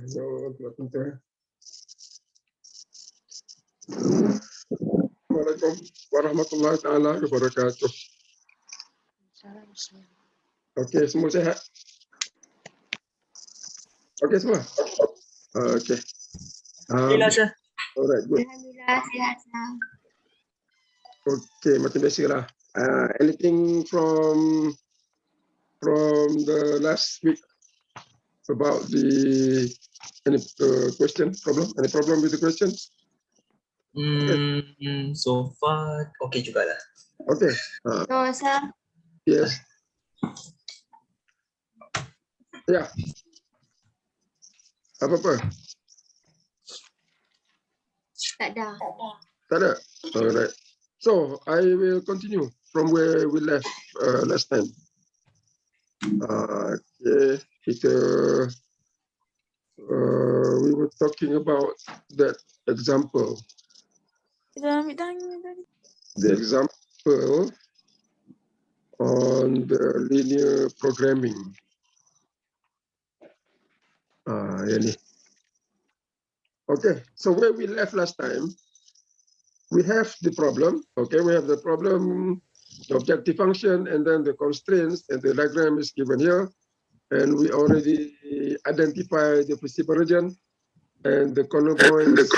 Assalamualaikum warahmatullahi taala wabarakatuh. Okey, semua sihat? Okey semua? Okey. Alhamdulillah, Syah. Alright, good. Alhamdulillah, sihat. Okey, macam biasalah. Anything from the last week about the any question, problem? Any problem with the questions? So far, okay jugalah. Okay. No, sir. Yes. Ya. Apa-apa? Tak ada. Tak ada? Alright. So, I will continue from where we left last time. Okay. We were talking about that example. The example on the linear programming. Ini. Okay, so where we left last time, we have the problem. Okay, we have the problem, the objective function, and then the constraints, and the diagram is given here. And we already identified the principal region and the corner points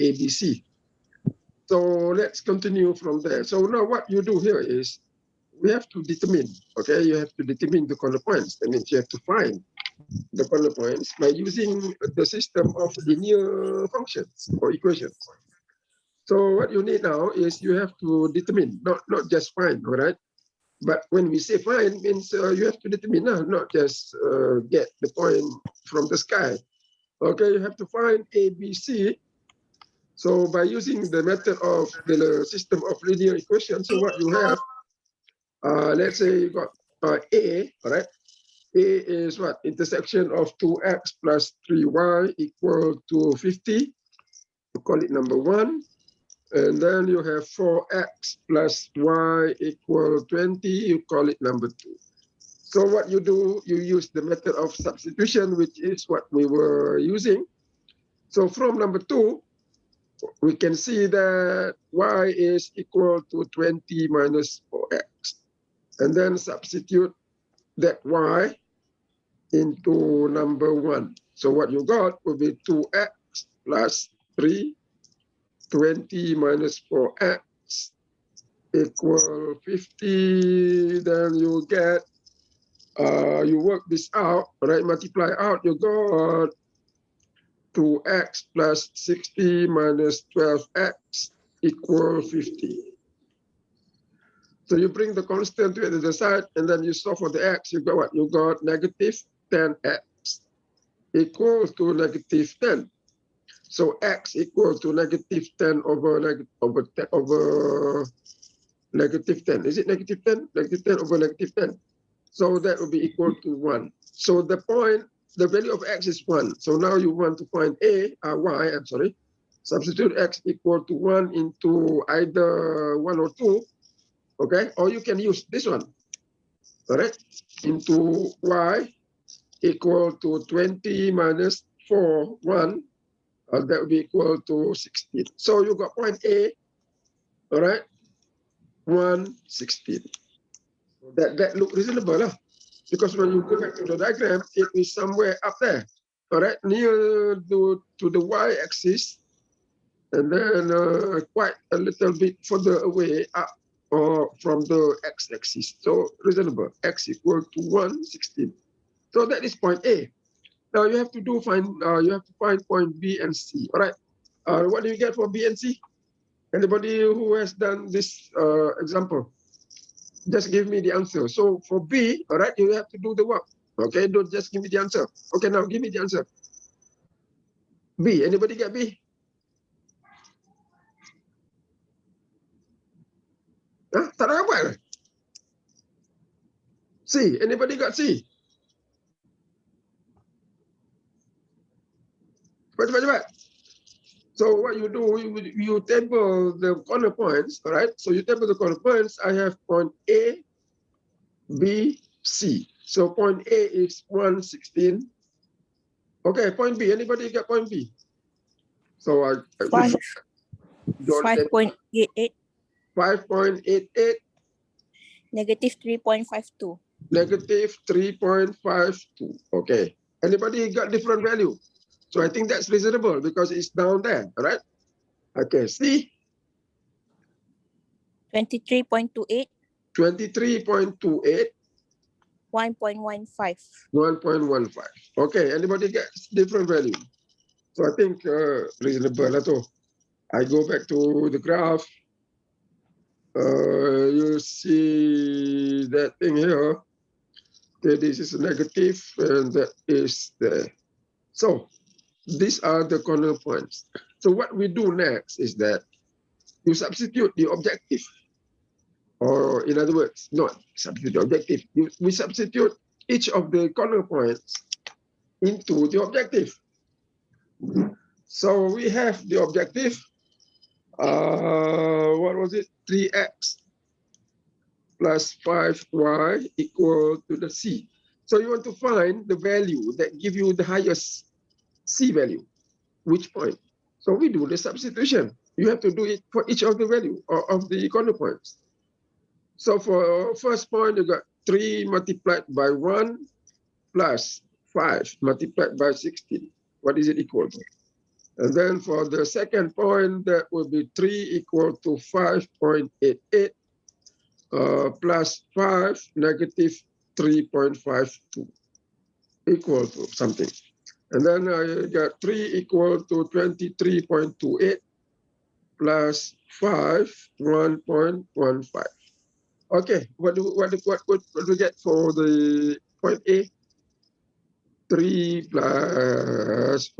ABC. So let's continue from there. So now what you do here is we have to determine, okay, you have to determine the corner points. That means you have to find the corner points by using the system of linear functions or equations. So what you need now is you have to determine, not just find, all right? But when we say find, means you have to determine, not just get the point from the sky. Okay, you have to find A, B, C. So by using the method of the system of linear equations, so what you have, let's say you got A, all right? A is what? Intersection of 2x plus 3y equal to 50. You call it number 1. And then you have 4x plus y equal 20. You call it number 2. So what you do, you use the method of substitution, which is what we were using. So from number 2, we can see that y is equal to 20 minus 4x. And then substitute that y into number 1. So what you got will be 2x plus 3, 20 minus 4x equal 50. Then you get, you work this out, right? Multiply out, you got 2x plus 60 minus 12x equal 50. So you bring the constant to the side, and then you solve for the x. You got what? You got negative 10x equals to negative 10. So x equals to negative 10 over negative 10. Is it negative 10? Negative 10 over negative 10. So that will be equal to 1. So the point, the value of x is 1. So now you want to find y, I'm sorry. Substitute x equal to 1 into either 1 or 2. Okay, or you can use this one, all right, into y equal to 20 minus 4, 1, that will be equal to 16. So you got point A, all right, 1, 16. That look reasonable, because when you go back to the diagram, it is somewhere up there, all right, near to the y-axis, and then quite a little bit further away up, or from the x-axis. So reasonable. X equal to 1, 16. So that is point A. Now you have to find point B and C. All right. What do you get for B and C? Anybody who has done this example? Just give me the answer. So for B, all right, you have to do the work. Okay, don't just give me the answer. Okay, now give me the answer. B. Anybody get B? Huh? Tak ada apa? C. Anybody got C? Cepat. So what you do, you table the corner points, all right? So you table the corner points. I have point A, B, C. So point A is 1, 16. Okay, point B. Anybody get point B? So I Five. don't let 5.88, 5.88 negative 3.52. negative 3.52. Okay. Anybody got different value? So I think that's reasonable because it's down there, all right? Okay, C, 23.28, 23.28, 1.15. 1.15. Okay, anybody get different value? So I think reasonable. I go back to the graph. You see that thing here. Okay, this is negative and that is there. So these are the corner points. So what we do next is that you substitute the objective, or in other words, not substitute the objective. We substitute each of the corner points into the objective. So we have the objective. What was it? 3x plus 5y equal to the c. So you want to find the value that give you the highest c value. Which point? So we do the substitution. You have to do it for each of the value or of the corner points. So for first point, you got 3 multiplied by 1 plus 5 multiplied by 16. What is it equal to? And then for the second point, that will be 3 equal to 5.88 plus 5 negative 3.52 equal to something. And then I got 3 equal to 23.28 plus 5, 1.15. Okay, what do we get for the point A? 3 plus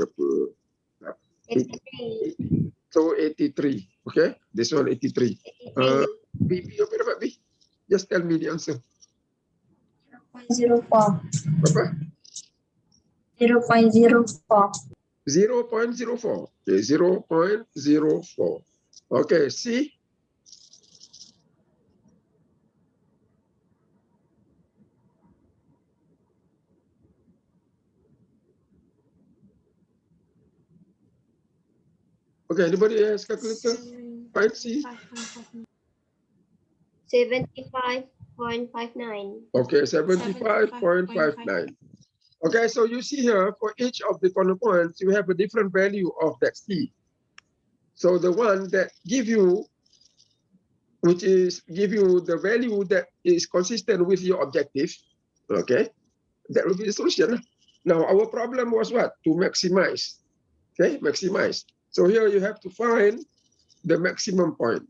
83. So 83. Okay, this one 83. B, apa dapat B? Just tell me the answer. 0.04. Berapa? 0.04. 0.04. Okay, 0.04. Okay, C. Okay, anybody has calculator? Find C. 75.59. Okay, 75.59. Okay, so you see here, for each of the corner points, you have a different value of that C. So the one that give you, the value that is consistent with your objective, okay, that will be the solution. Now, our problem was what? To maximize, okay, maximize. So here you have to find the maximum point.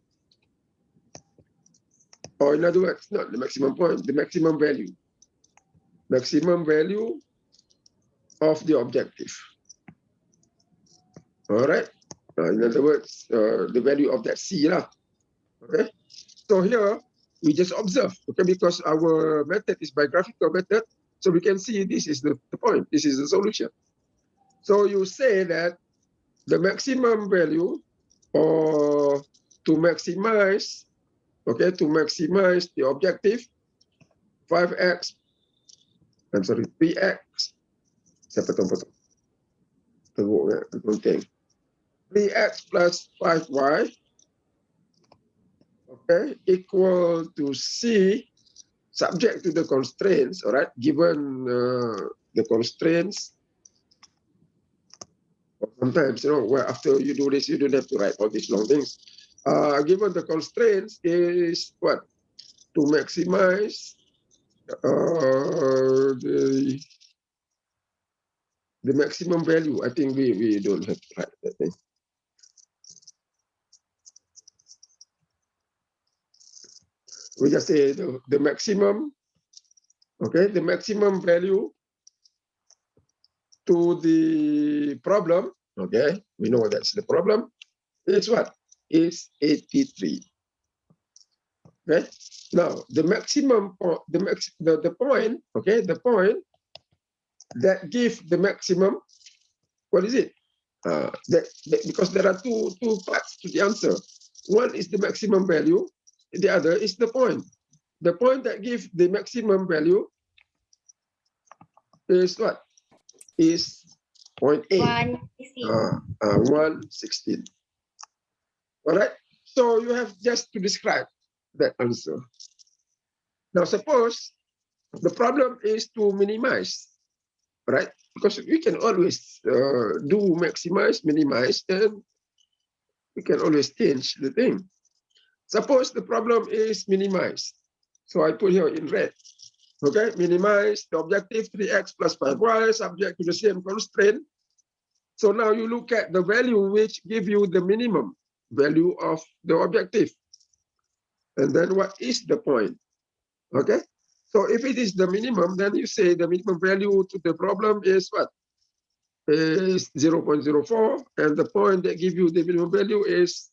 Or in other words, not the maximum point, the maximum value. Maximum value of the objective. All right. In other words, the value of that C lah. Okay. So here we just observe, okay, because our method is by graphical method, so we can see this is the point. This is the solution. So you say that the maximum value, or to maximize, okay, to maximize the objective, 5x, I'm sorry, 3x. Saya potong-potong. Teruk ya, penting. 3x plus 5y, okay, equal to C, subject to the constraints, all right, given the constraints. Sometimes, you know, where after you do this, you don't have to write all these long things. Given the constraints is what? To maximize the maximum value. I think we don't have to write that thing. We just say the maximum, okay, the maximum value to the problem, okay, we know that's the problem, is what? Is 83. Okay, now the maximum, the point, okay, the point that give the maximum, what is it? Because there are two parts to the answer. One is the maximum value, the other is the point. The point that gives the maximum value is what? Is 0.8. 116. All right. So you have just to describe that answer. Now suppose the problem is to minimize, right? Because we can always do maximize, minimize, and we can always change the thing. Suppose the problem is minimize. So I put here in red. Okay, minimize the objective 3x plus 5y subject to the same constraint. So now you look at the value which give you the minimum value of the objective. And then what is the point? Okay, so if it is the minimum, then you say the minimum value to the problem is what? Is 0.04, and the point that give you the minimum value is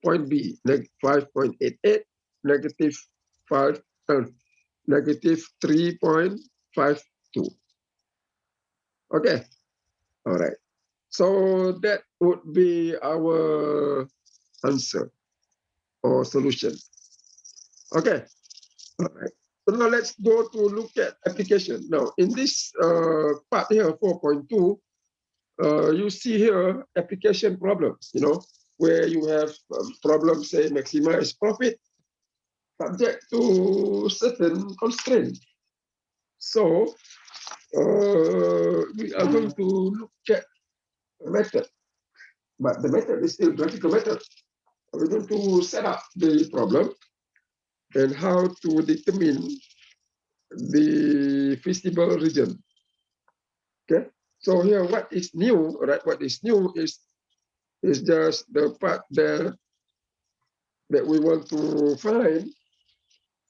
point B, 5.88, negative 5, negative 3.52. Okay, all right. So that would be our answer or solution. Okay, all right. So now let's go to look at application. Now in this part here, 4.2, you see here application problems, where you have problems, say maximize profit subject to certain constraints. So we are going to look at a method, but the method is still graphical method. We're going to set up the problem and how to determine the feasible region. Okay, so here what is new, right? What is new is just the part that we want to find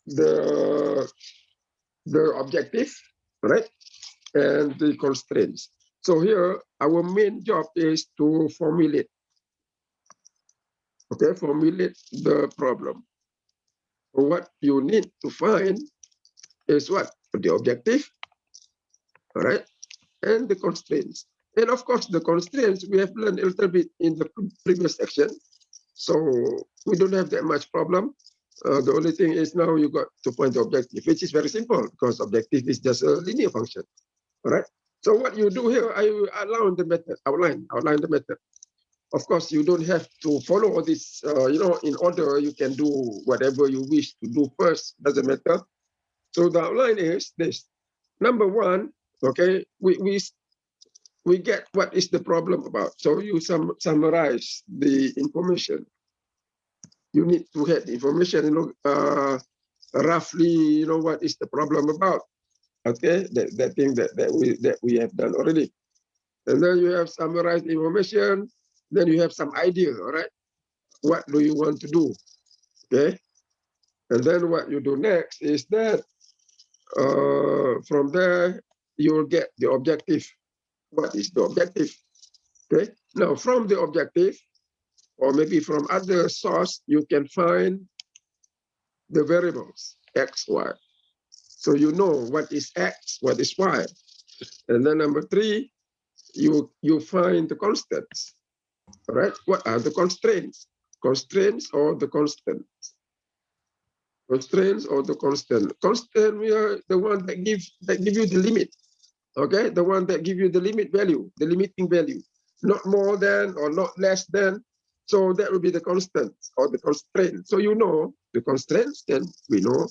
the objective, right? And the constraints. So here, our main job is to formulate, okay, formulate the problem. So what you need to find is what? The objective, all right, and the constraints. And of course, the constraints we have learned a little bit in the previous section. So we don't have that much problem. The only thing is now you got to find the objective, which is very simple because objective is just a linear function. All right. So what you do here, I outline the method, outline the method. Of course, you don't have to follow all this, in order. You can do whatever you wish to do first, doesn't matter. So the outline is this. Number one, okay, we get what is the problem about. So you summarize the information. You need to have the information, roughly, what is the problem about. Okay, that thing that we have done already. And then you have summarized information, then you have some idea, all right? What do you want to do? Okay. And then what you do next is that from there, you will get the objective. What is the objective? Okay. Now from the objective, or maybe from other source, you can find the variables, X, Y. So you know what is X, what is Y. And then number three, you find the constants. All right, what are the constraints? Constraints or the constants? Constraints or the constant? Constant, we are the one that give you the limit. Okay, the one that give you the limit value, the limiting value, not more than or not less than. So that will be the constant or the constraint. So you know the constraints, then we know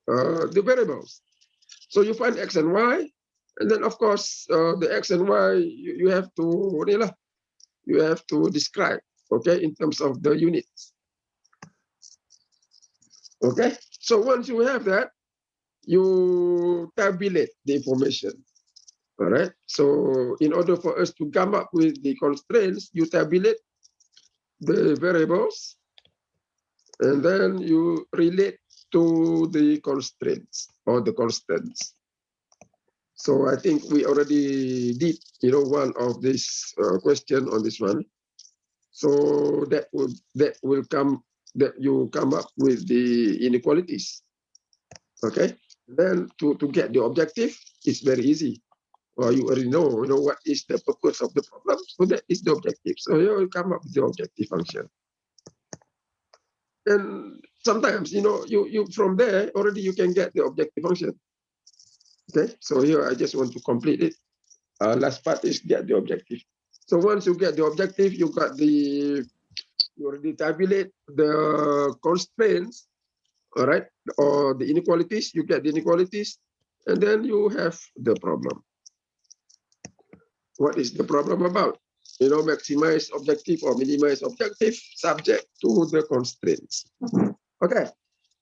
the variables. So you find X and Y, and then of course the X and Y you have to describe, okay, in terms of the units. Okay, so once you have that, you tabulate the information. All right, so in order for us to come up with the constraints, you tabulate the variables, and then you relate to the constraints or the constants. So I think we already did, one of this question on this one. So that you come up with the inequalities. Okay. Then to get the objective, it's very easy. Well, you already know, what is the purpose of the problem. So that is the objective. So you will come up with the objective function. And sometimes, you from there already you can get the objective function. Okay. So here I just want to complete it. Last part is get the objective. So once you get the objective, you already tabulate the constraints, all right, or the inequalities. You get the inequalities, and then you have the problem. What is the problem about? You know, maximize objective or minimize objective subject to the constraints. Okay,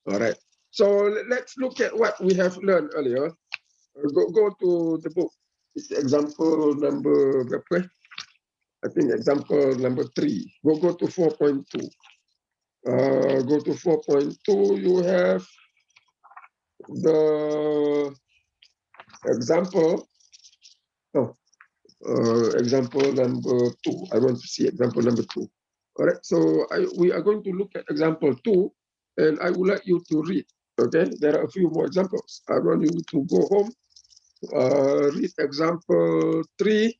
all right. So let's look at what we have learned earlier. Go to the book. It's example number, I think example number 3. Go to 4.2. Go to 4.2. You have the example. Example number 2. I want to see example number 2. All right. So we are going to look at example 2, and I would like you to read. Okay. There are a few more examples. I want you to go home. Read example 3.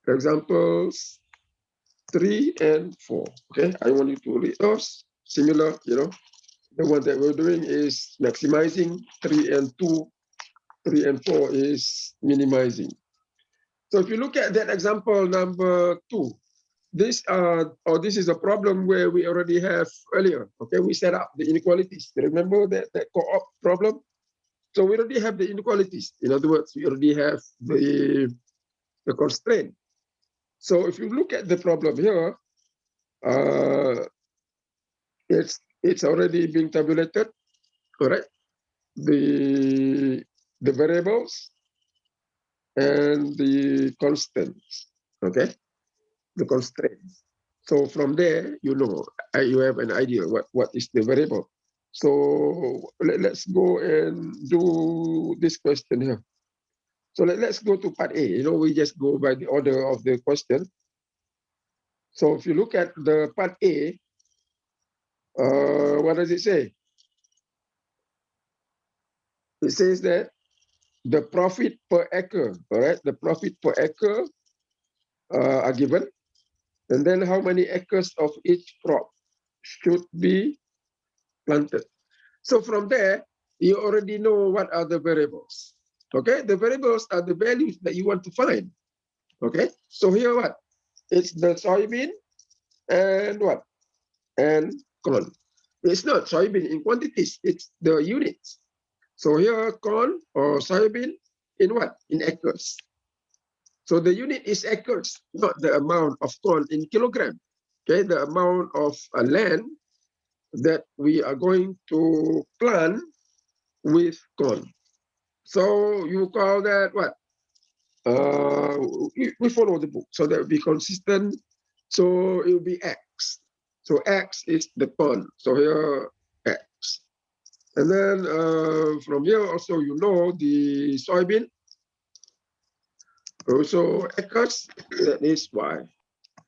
Examples 3 and 4. Okay, I want you to read those. Similar, you know, the one that we're doing is maximizing. 3 and 2, 3 and 4 is minimizing. So if you look at that example number 2, this is a problem where we already have earlier. Okay, we set up the inequalities. Remember that co-op problem? So we already have the inequalities. In other words, we already have the constraint. So if you look at the problem here, it's already being tabulated, correct? The variables and the constants, okay? The constraints. So from there, you know, you have an idea what is the variable. So let's go and do this question here. So let's go to part A. You know, we just go by the order of the question. So if you look at the part A, what does it say? It says that the profit per acre, all right? The profit per acre are given. And then how many acres of each crop should be planted. So from there, you already know what are the variables. Okay, the variables are the values that you want to find. Okay, so here what? It's the soybean and what? And corn. It's not soybean in quantities, it's the units. So here corn or soybean in what? In acres. So the unit is acres, not the amount of corn in kilogram. Okay, the amount of land that we are going to plant with corn. So you call that what? We follow the book, so that will be consistent. So it will be X. So X is the corn. So here X. And then from here also you know the soybean. Also acres, that is Y.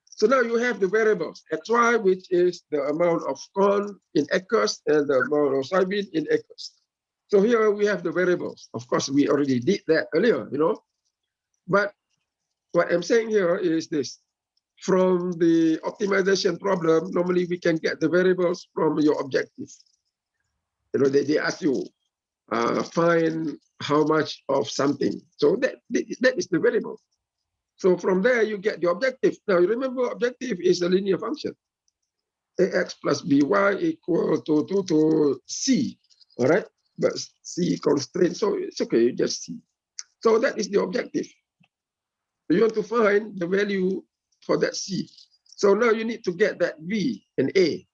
So now you have the variables XY, which is the amount of corn in acres and the amount of soybean in acres. So here we have the variables. Of course, we already did that earlier, you know. But what I'm saying here is this. From the optimization problem, normally we can get the variables from your objective. You know, they ask you, find how much of something. So that is the variable. So from there, you get the objective. Now, you remember objective is a linear function. Ax plus by equal to C, all right? But C constraint, so it's okay, you just C. So that is the objective. You want to find the value for that C. So now you need to get that V and A,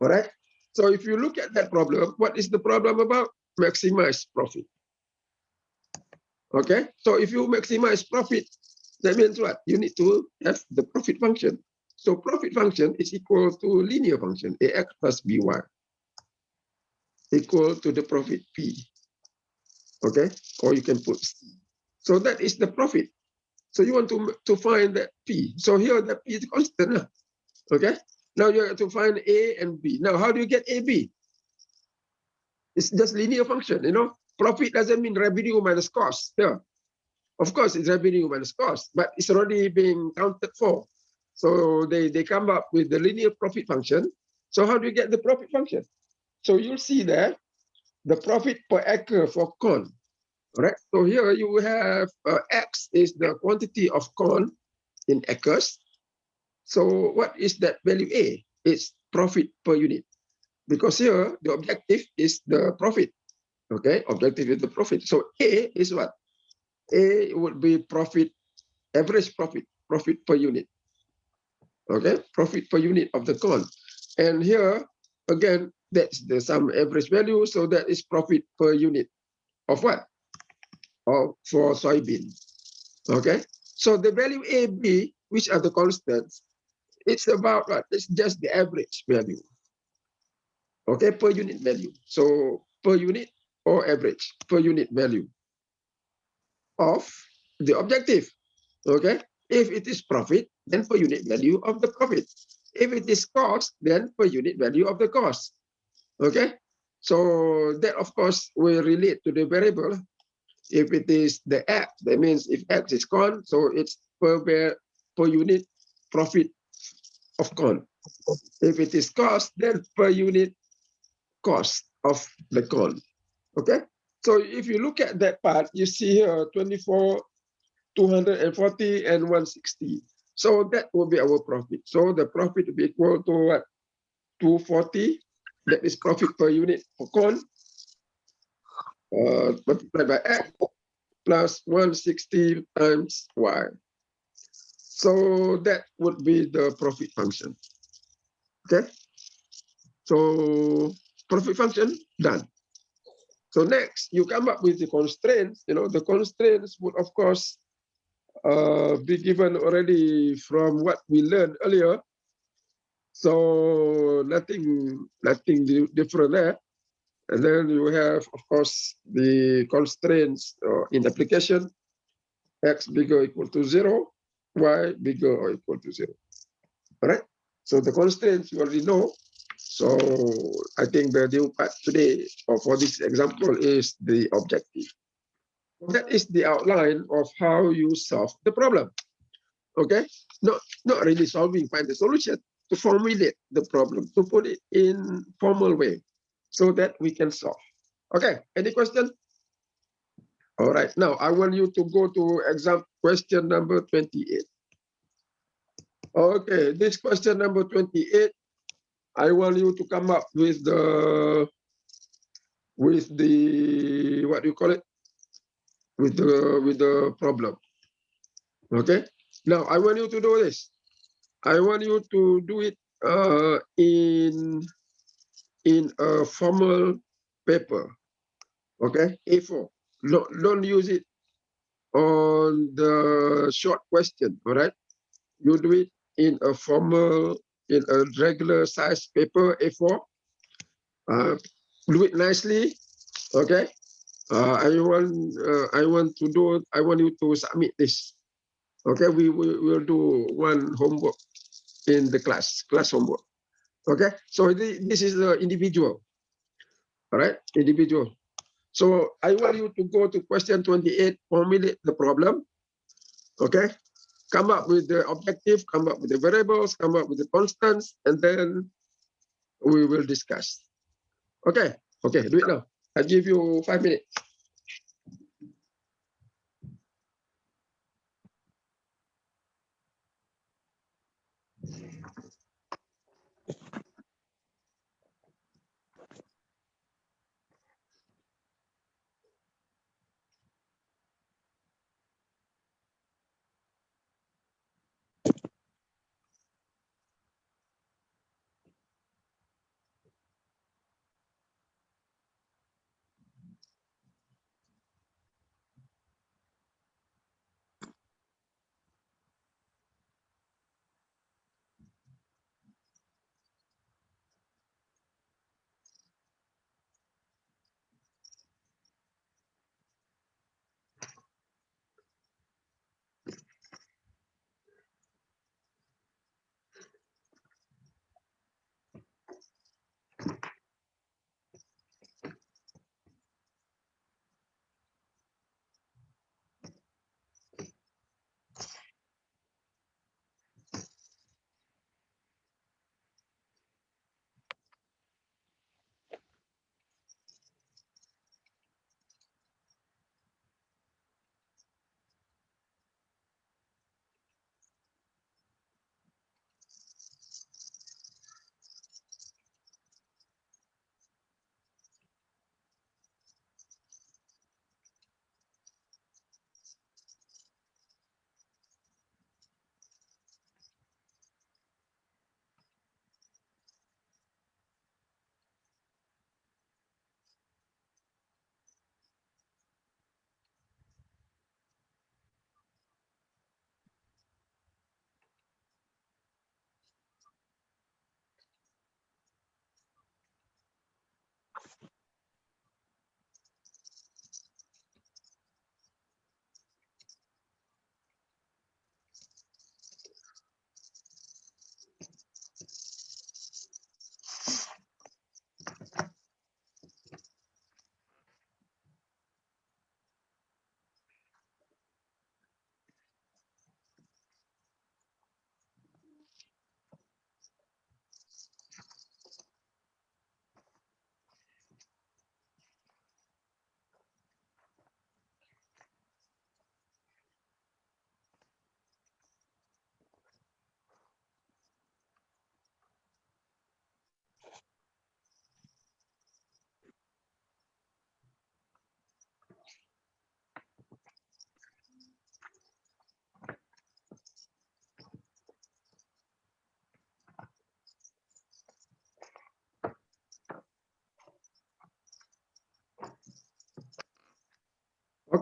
all right? So if you look at that problem, what is the problem about? Maximize profit. Okay, so if you maximize profit, that means what? You need to have the profit function. So profit function is equal to linear function, Ax plus By, equal to the profit P. Okay, or you can put C. So that is the profit. So you want to find that P. So here the P is constant. Okay, now you have to find A and B. Now how do you get AB? It's just linear function, you know. Profit doesn't mean revenue minus cost. Yeah. Of course, it's revenue minus cost, but it's already being counted for. So they come up with the linear profit function. So how do you get the profit function? So you'll see that the profit per acre for corn. All right. So here you have X is the quantity of corn in acres. So what is that value A? It's profit per unit. Because here the objective is the profit. Okay, objective is the profit. So A is what? A would be profit, average profit, profit per unit. Okay, profit per unit of the corn. And here, again, that's the some average value. So that is profit per unit of what? Of for soybean. Okay, so the value A, B, which are the constants, it's about what? It's just the average value. Okay, per unit value. So per unit or average per unit value of the objective. Okay, if it is profit, then per unit value of the profit. If it is cost, then per unit value of the cost. Okay, so that of course will relate to the variable. If it is the X, that means if X is corn, so it's per unit profit of corn. If it is cost, then per unit cost of the corn. Okay, so if you look at that part, you see here 24, 240 and 160. So that will be our profit. So the profit will be equal to what? 240. That is profit per unit for corn. Multiplied by X plus 160 times Y. So that would be the profit function. Okay. So profit function done. So next, you come up with the constraints. You know, the constraints would, of course, be given already from what we learned earlier. So nothing different there. And then you have, of course, the constraints in application: X bigger or equal to 0, Y bigger or equal to 0. All right. So the constraints you already know. So I think the new part today, or for this example, is the objective. That is the outline of how you solve the problem. Okay, not really solving, find the solution, to formulate the problem, to put it in formal way, so that we can solve. Okay, any question? All right, now I want you to go to exam question number 28. Okay, this question number 28, I want you to come up with the what do you call it? With the problem. Okay, now I want you to do this. I want you to do it in a formal paper. Okay, A4. No, don't use it on the short question. All right, you do it in a formal, in a regular size paper A4. Do it nicely. Okay. I want to do. I want you to submit this. Okay, we will do one homework in the class homework. Okay, so this is the individual. All right, individual. So I want you to go to question 28, formulate the problem. Okay, come up with the objective, come up with the variables, come up with the constants, and then we will discuss. Okay, okay, do it now. I give you 5 minutes.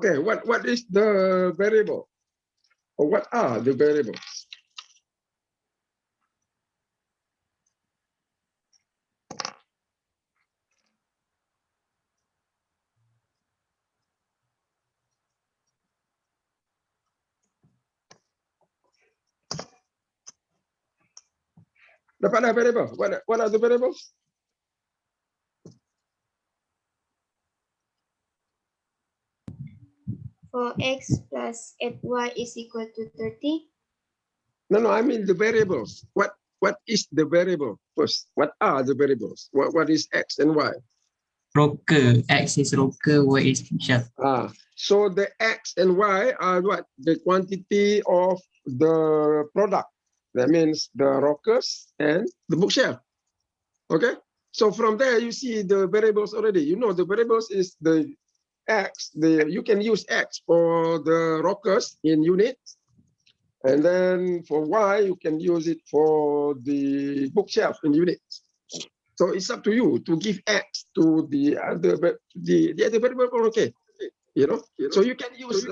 Okay, what is the variable? Or what are the variables? Dapat dah variable. What are the variables? For x plus 8y is equal to 30. No, I mean the variables. What is the variable first? What are the variables? What is x and y? Rocker. X is rocker, Y is bookshelf. So the x and y are what? The quantity of the product. That means the rockers and the bookshelf. Okay. So from there you see the variables already. You know the variables is the x. You can use x for the rockers in units. And then for y, you can use it for the bookshelf in units. So it's up to you to give x to the other variable. Okay, you know. So you can use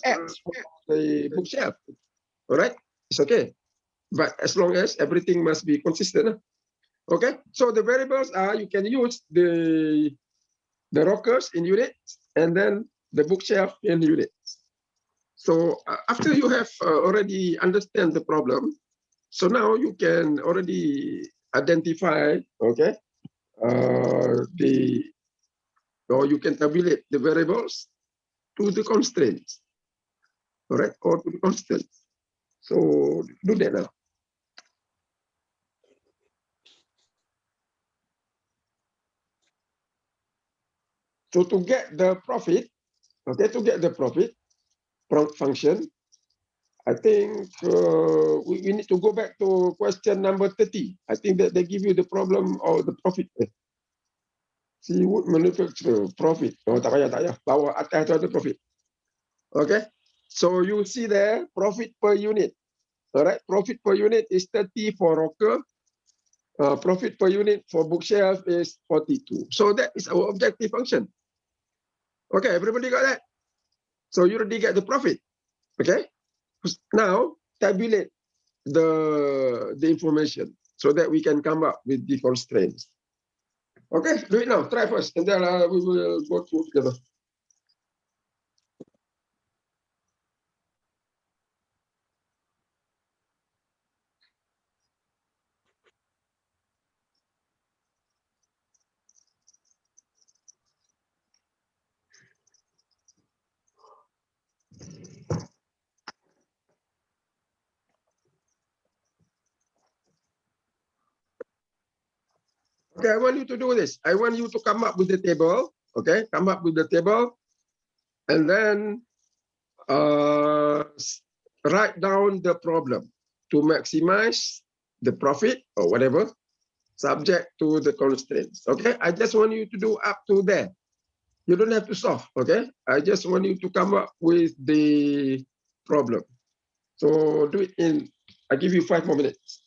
x for the bookshelf. All right, it's okay. But as long as everything must be consistent. Okay. So the variables are you can use the rockers in units and then the bookshelf in units. So after you have already understand the problem, so now you can already identify, okay, or you can tabulate the variables to the constraints, correct, or to the constants. So do that now. So to get the profit, okay, to get the profit function, I think we need to go back to question number 30. I think that they give you the problem or the profit. See would manufacture profit. Oh, tak payah. Bawa atas tu ada profit. Okay. So you see there, profit per unit. All right. Profit per unit is 30 for rocker. Profit per unit for bookshelf is 42. So that is our objective function. Okay, everybody got that? So you already get the profit. Okay. Now tabulate the information so that we can come up with the constraints. Okay, do it now. Try first, and then we will go through together. Okay, I want you to do this. I want you to come up with the table. Okay, come up with the table, and then write down the problem to maximize the profit or whatever, subject to the constraints. Okay, I just want you to do up to there. You don't have to solve. Okay, I just want you to come up with the problem. So do it in. I give you 5 more minutes.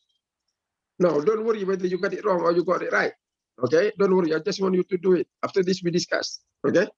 No, don't worry whether you got it wrong or you got it right. Okay, don't worry. I just want you to do it. After this, we discuss. Okay.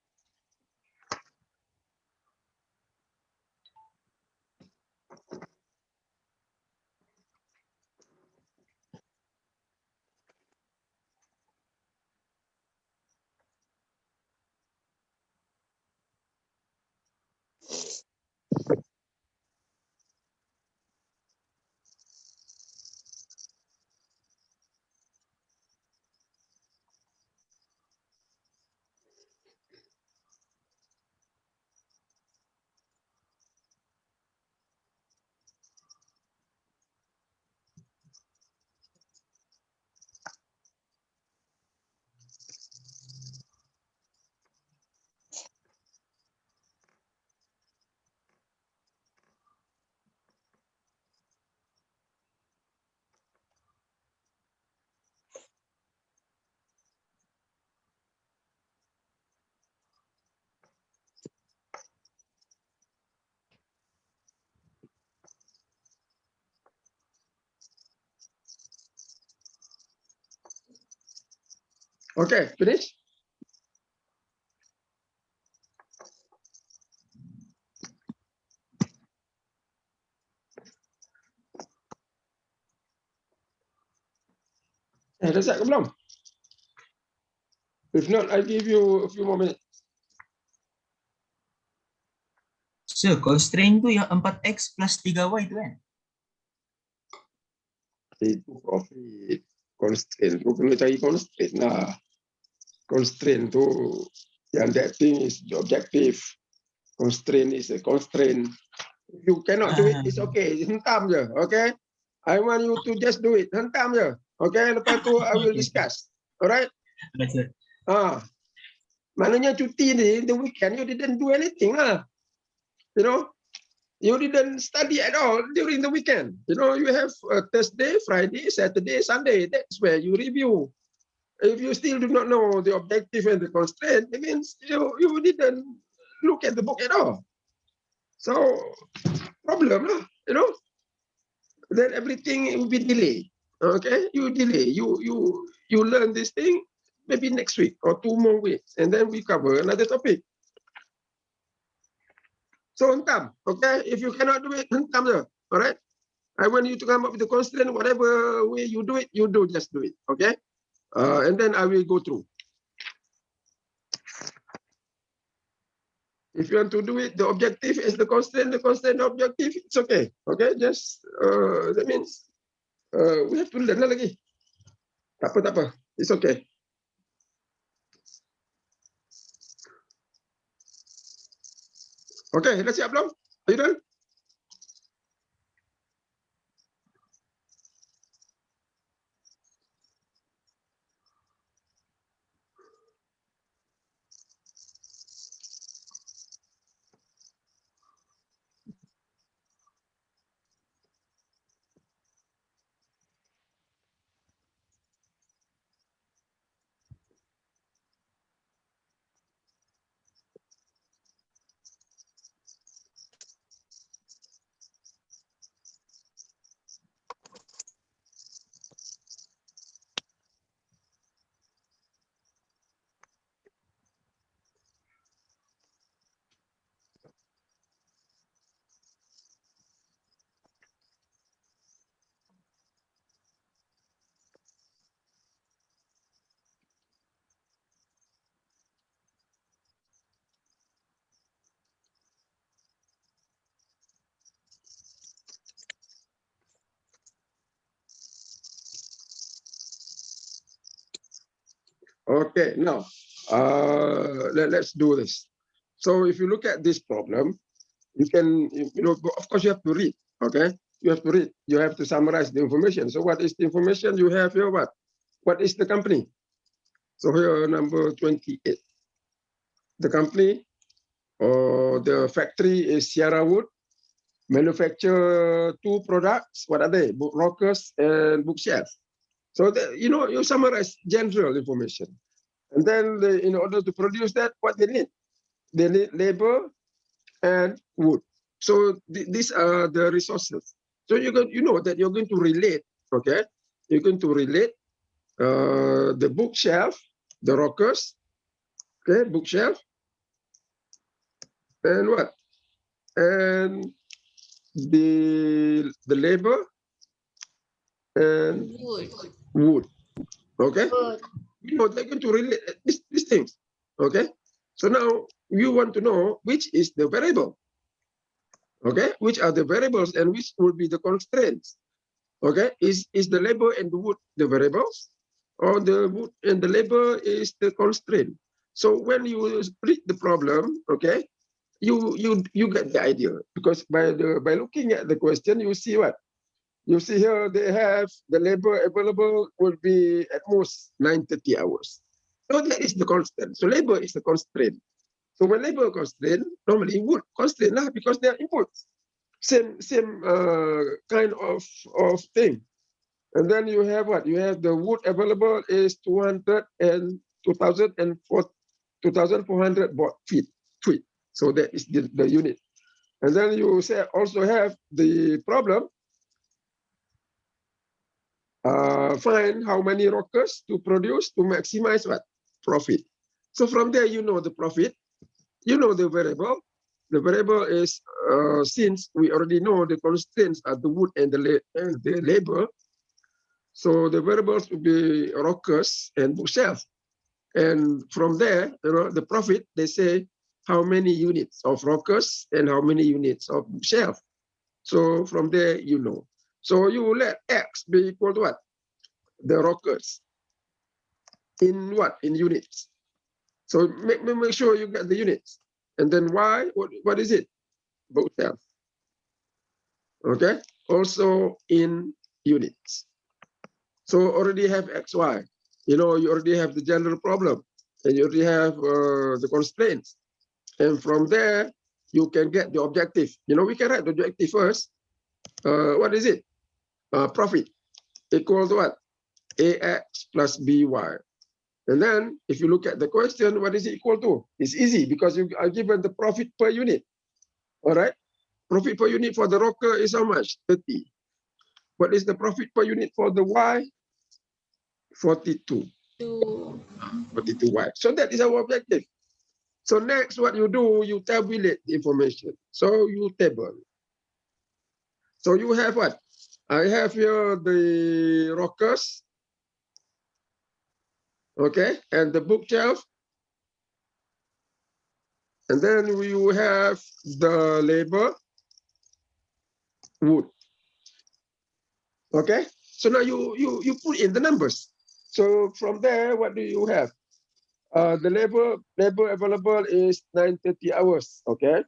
Okay, finish. Dah siap ke belum? If not, I give you a few more minutes. Sir, constraint tu yang 4x plus 3y tu kan? Itu profit. Constraint tu kena cari constraint lah. Constraint tu yang that thing is the objective. Constraint is a constraint. If you cannot do it, it's okay. Hentam je, okay? I want you to just do it. Hentam je, okay? Lepas tu I will discuss. Alright? Alright, sir. Maknanya cuti ni, the weekend you didn't do anything lah. You know, you didn't study at all during the weekend. You know, you have Thursday, Friday, Saturday, Sunday. That's where you review. If you still do not know the objective and the constraint, it means you didn't look at the book at all. So, problem lah, you know. Then everything will be delayed. Okay, you delay. You learn this thing maybe next week or 2 more weeks, and then we cover another topic. So hentam, okay? If you cannot do it, hentam je, all right? I want you to come up with the constraint, whatever way you do it, just do it, okay? And then I will go through. If you want to do it, the objective is the constraint objective, it's okay, okay? Just, that means we have to learn lah lagi. Tak apa, it's okay. Okay, dah siap belum? Are you done? Okay, now let's do this. So if you look at this problem, you can, of course you have to read, okay? You have to read, you have to summarize the information. So what is the information you have here? What is the company? So here, number 28. The company or the factory is Sierra Wood, manufacture 2 products. What are they? Book rockers and bookshelf. So, you summarize general information. And then in order to produce that, what they need labor and wood. So these are the resources. So you know that you're going to relate, okay? You're going to relate the bookshelf, the rockers, okay, bookshelf, and what? And the labor and wood. Okay? They're going to relate these things. Okay? So now you want to know which is the variable. Okay? Which are the variables and which will be the constraints. Okay? Is the labor and the wood the variables? Or the wood and the labor is the constraint? So when you split the problem, okay, you get the idea, because by looking at the question, you see what? You see here they have the labor available will be at most 930 hours. So that is the constant. So labor is the constraint. So when labor constraint, normally wood constraint lah, because they are inputs. Same kind of thing. And then you have what? You have the wood available is 2,400 feet. So that is the unit. And then you also have the problem. Find how many rockers to produce to maximize what? Profit. So from there, you know the profit, you know the variable. The variable is, since we already know the constraints are the wood and the labor, So the variables will be rockers and bookshelf. And from there, the profit, they say how many units of rockers and how many units of bookshelf. So from there, So you let X be equal to what? The rockers. In what? In units. So make sure you get the units. And then Y, what is it? Bookshelf. Okay? Also in units. So already have XY. You already have the general problem. And you already have the constraints. And from there, you can get the objective. We can write the objective first. What is it? Profit equal to what? AX plus BY. And then if you look at the question, what is it equal to? It's easy because you are given the profit per unit. All right? Profit per unit for the rocker is how much? 30. What is the profit per unit for the Y? 42. 42Y. So that is our objective. So next, what you do, you tabulate the information. So you table. So you have what? I have here the rockers, okay, and the bookshelf. And then we have the labor, wood. Okay, so now you put in the numbers. So from there, what do you have? The labor available is 930 hours, okay?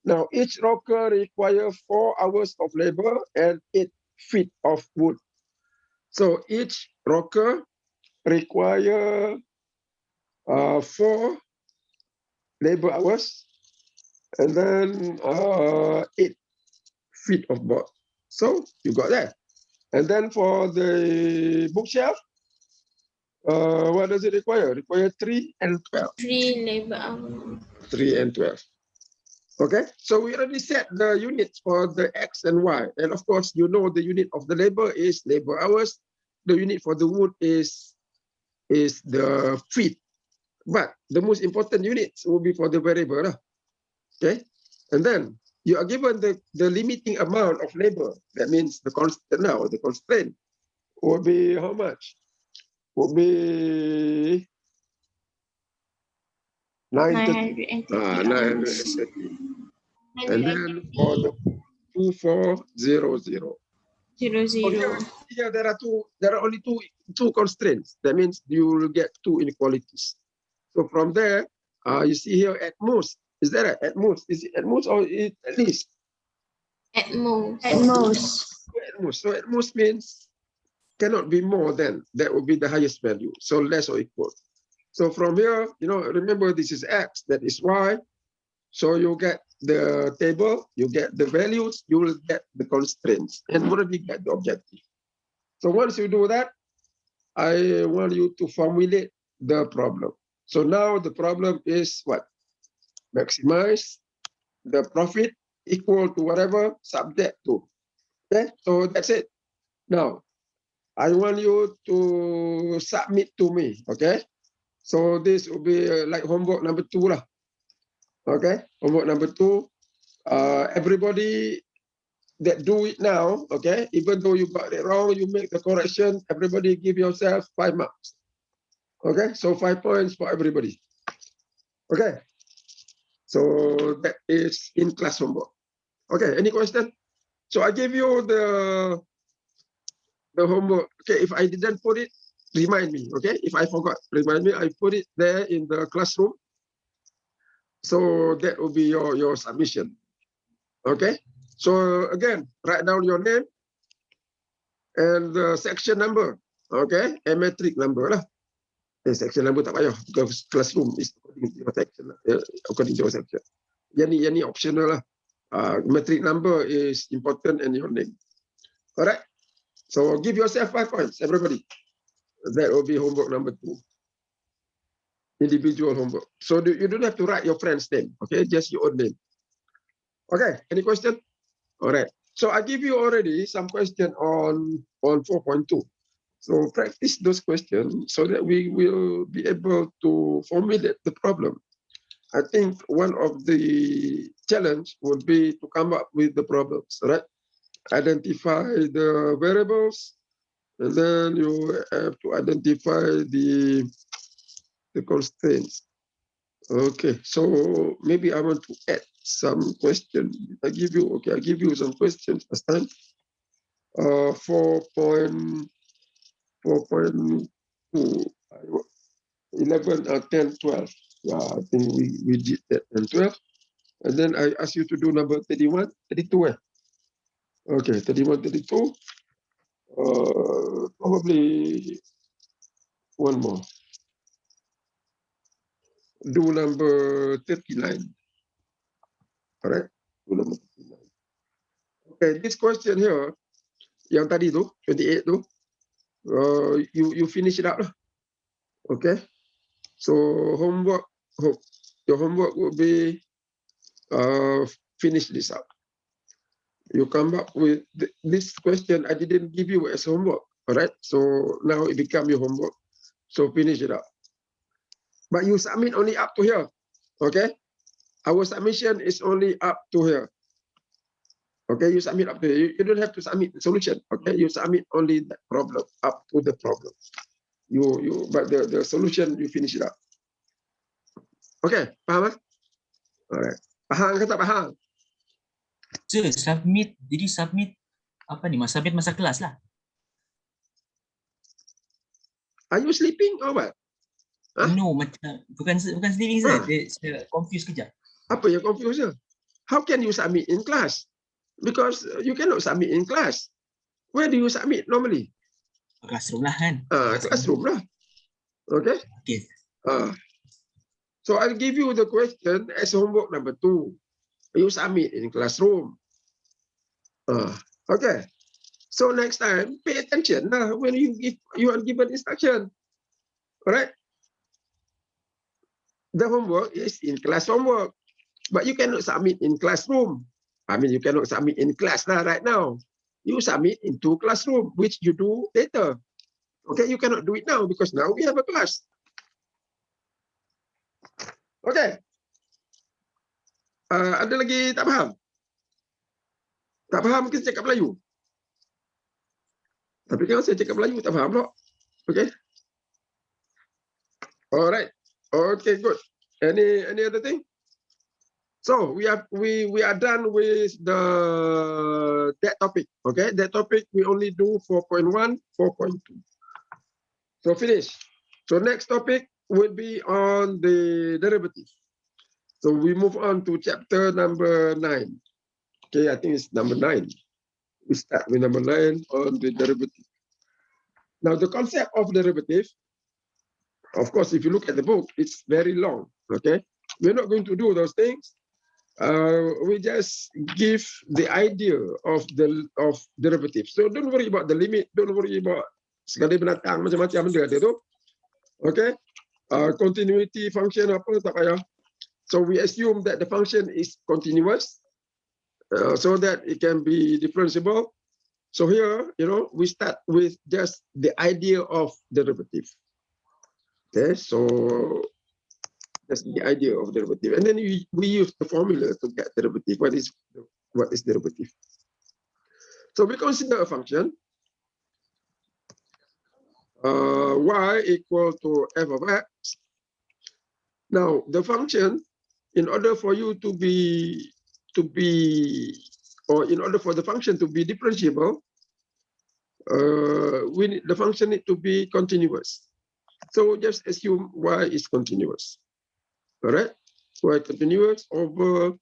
Now, each rocker requires 4 hours of labor and 8 feet of wood. So each rocker requires 4 labor hours and then 8 feet of board. So you got that. And then for the bookshelf, what does it require? Require 3 and 12. 3 labor hours. 3 and 12. Okay, so we already set the units for the X and Y. And of course, the unit of the labor is labor hours. The unit for the wood is the feet. But the most important units will be for the variable. Okay, and then you are given the limiting amount of labor. That means the constant now, the constraint will be how much? Will be 930. 930. And then for the 2400. 00. Here there are only two constraints. That means you will get 2 inequalities. So from there, you see here at most. Is that right? At most? Is it at most or at least? At most. At most. At most. So at most means cannot be more than that will be the highest value. So less or equal. So from here, remember this is X, that is Y. So you get the table, you get the values, you will get the constraints, and already get the objective. So once you do that, I want you to formulate the problem. So now the problem is what? Maximize the profit equal to whatever subject to. Okay, so that's it. Now, I want you to submit to me, okay? So this will be like homework number 2 lah. Okay, homework number 2. Everybody that do it now, okay, even though you got it wrong, you make the correction, everybody give yourself 5 marks. Okay, so 5 points for everybody. Okay, so that is in class homework. Okay, any question? So I give you the homework. Okay, if I didn't put it, remind me. Okay, if I forgot, remind me. I put it there in the classroom. So that will be your submission. Okay, so again, write down your name and the section number. Okay, and metric number lah. Section number tak payah because classroom is according to your section. According to your section. Yang ni optional lah. Metric number is important and your name. Alright. So give yourself 5 points, everybody. That will be homework number 2. Individual homework. So you don't have to write your friend's name. Okay, just your own name. Okay, any question? Alright. So I give you already some question on 4.2. So practice those questions so that we will be able to formulate the problem. I think one of the challenge would be to come up with the problems, right? Identify the variables, and then you have to identify the constraints. Okay, so maybe I want to add some questions. I'll give you some questions last time. 4.2, 11, 10, 12. Yeah, I think we did that and 12. And then I ask you to do number 31, 32. Okay, 31, 32. Probably one more. Do number 39. All right? Do number 39. Okay, this question here, yang tadi tu, 28 tu, you finish it up. Okay? So your homework will be finish this up. You come up with this question I didn't give you as homework. All right? So now it become your homework. So finish it up. But you submit only up to here. Okay? Our submission is only up to here. Okay, you submit up to here. You don't have to submit the solution. Okay, you submit only the problem, up to the problem. But the solution you finish it up. Okay, paham? Alright. Paham ke tak paham? Sir, submit. Jadi submit apa ni? Submit masa kelas lah. Are you sleeping or what? Huh? No, macam bukan sleeping sir. Saya confused kejap. Apa yang confuse? How can you submit in class? Because you cannot submit in class. Where do you submit normally? Classroom lah kan? Classroom lah. Okay. Okay. So I'll give you the question as homework number 2. You submit in classroom. Okay. So next time, pay attention when you are given instruction. All right. The homework is in class homework, but you cannot submit in classroom. I mean, you cannot submit in class right now. You submit into classroom, which you do later. Okay, you cannot do it now because now we have a class. Okay. Ada lagi tak faham? Tak faham kita cakap Melayu. Tapi kalau saya cakap Melayu tak faham tak? Okay. Alright. Okay, good. Any other thing? So we are done with that topic. Okay, that topic we only do 4.1, 4.2. So finish. So next topic will be on the derivative. So we move on to chapter number 9. Okay, I think it's number 9. We start with number 9 on the derivative. Now the concept of derivative, of course, if you look at the book, it's very long. Okay, we're not going to do those things. We just give the idea of derivative. So don't worry about the limit. Don't worry about segala binatang macam-macam benda ada tu. Okay, continuity function apa tak payah. So we assume that the function is continuous, so that it can be differentiable. So here, we start with just the idea of derivative. Okay, so that's the idea of derivative, and then we use the formula to get derivative. What is derivative? So we consider a function y equal to f of x. Now the function, in order for you or in order for the function to be differentiable, the function need to be continuous. So just assume y is continuous. All right, y continuous over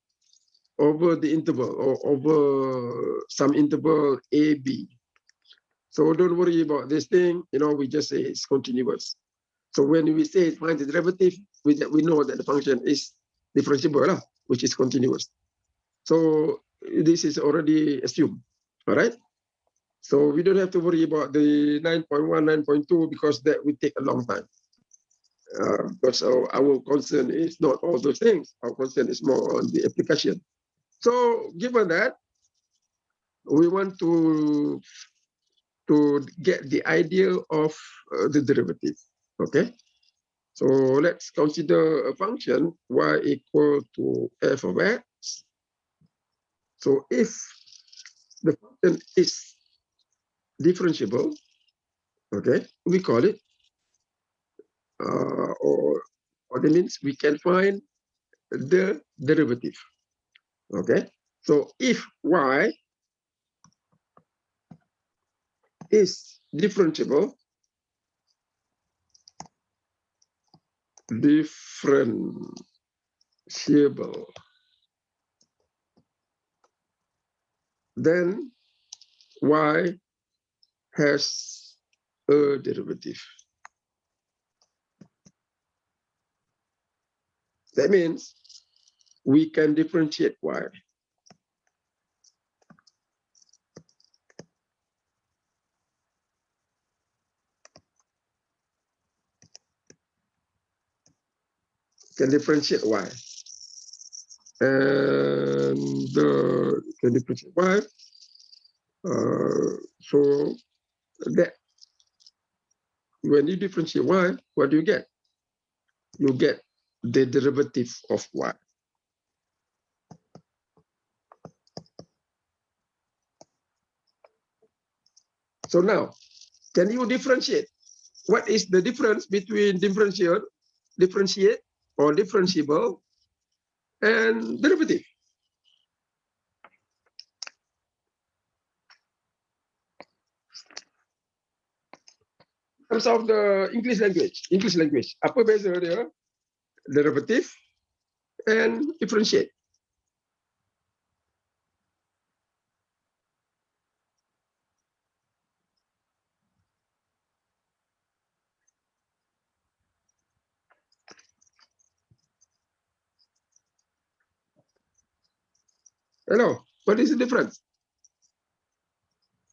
the interval or over some interval a b. So don't worry about this thing. We just say it's continuous. So when we say find the derivative, we know that the function is differentiable, which is continuous. So this is already assumed. All right. So we don't have to worry about the 9.1, 9.2 because that will take a long time. Because our concern is not all those things. Our concern is more on the application. So given that, we want to get the idea of the derivative. Okay. So let's consider a function y equal to f of x. So if the function is differentiable, Okay, we call it, or that means we can find the derivative. Okay, so if y is differentiable, then y has a derivative. That means we can differentiate y. Can differentiate y. And can differentiate y. So that when you differentiate y, what do you get? You get the derivative of y. So now, can you differentiate? What is the difference between differentiate or differentiable and derivative? In terms of the English language, apa beza dia? Derivative and differentiate. Hello, what is the difference?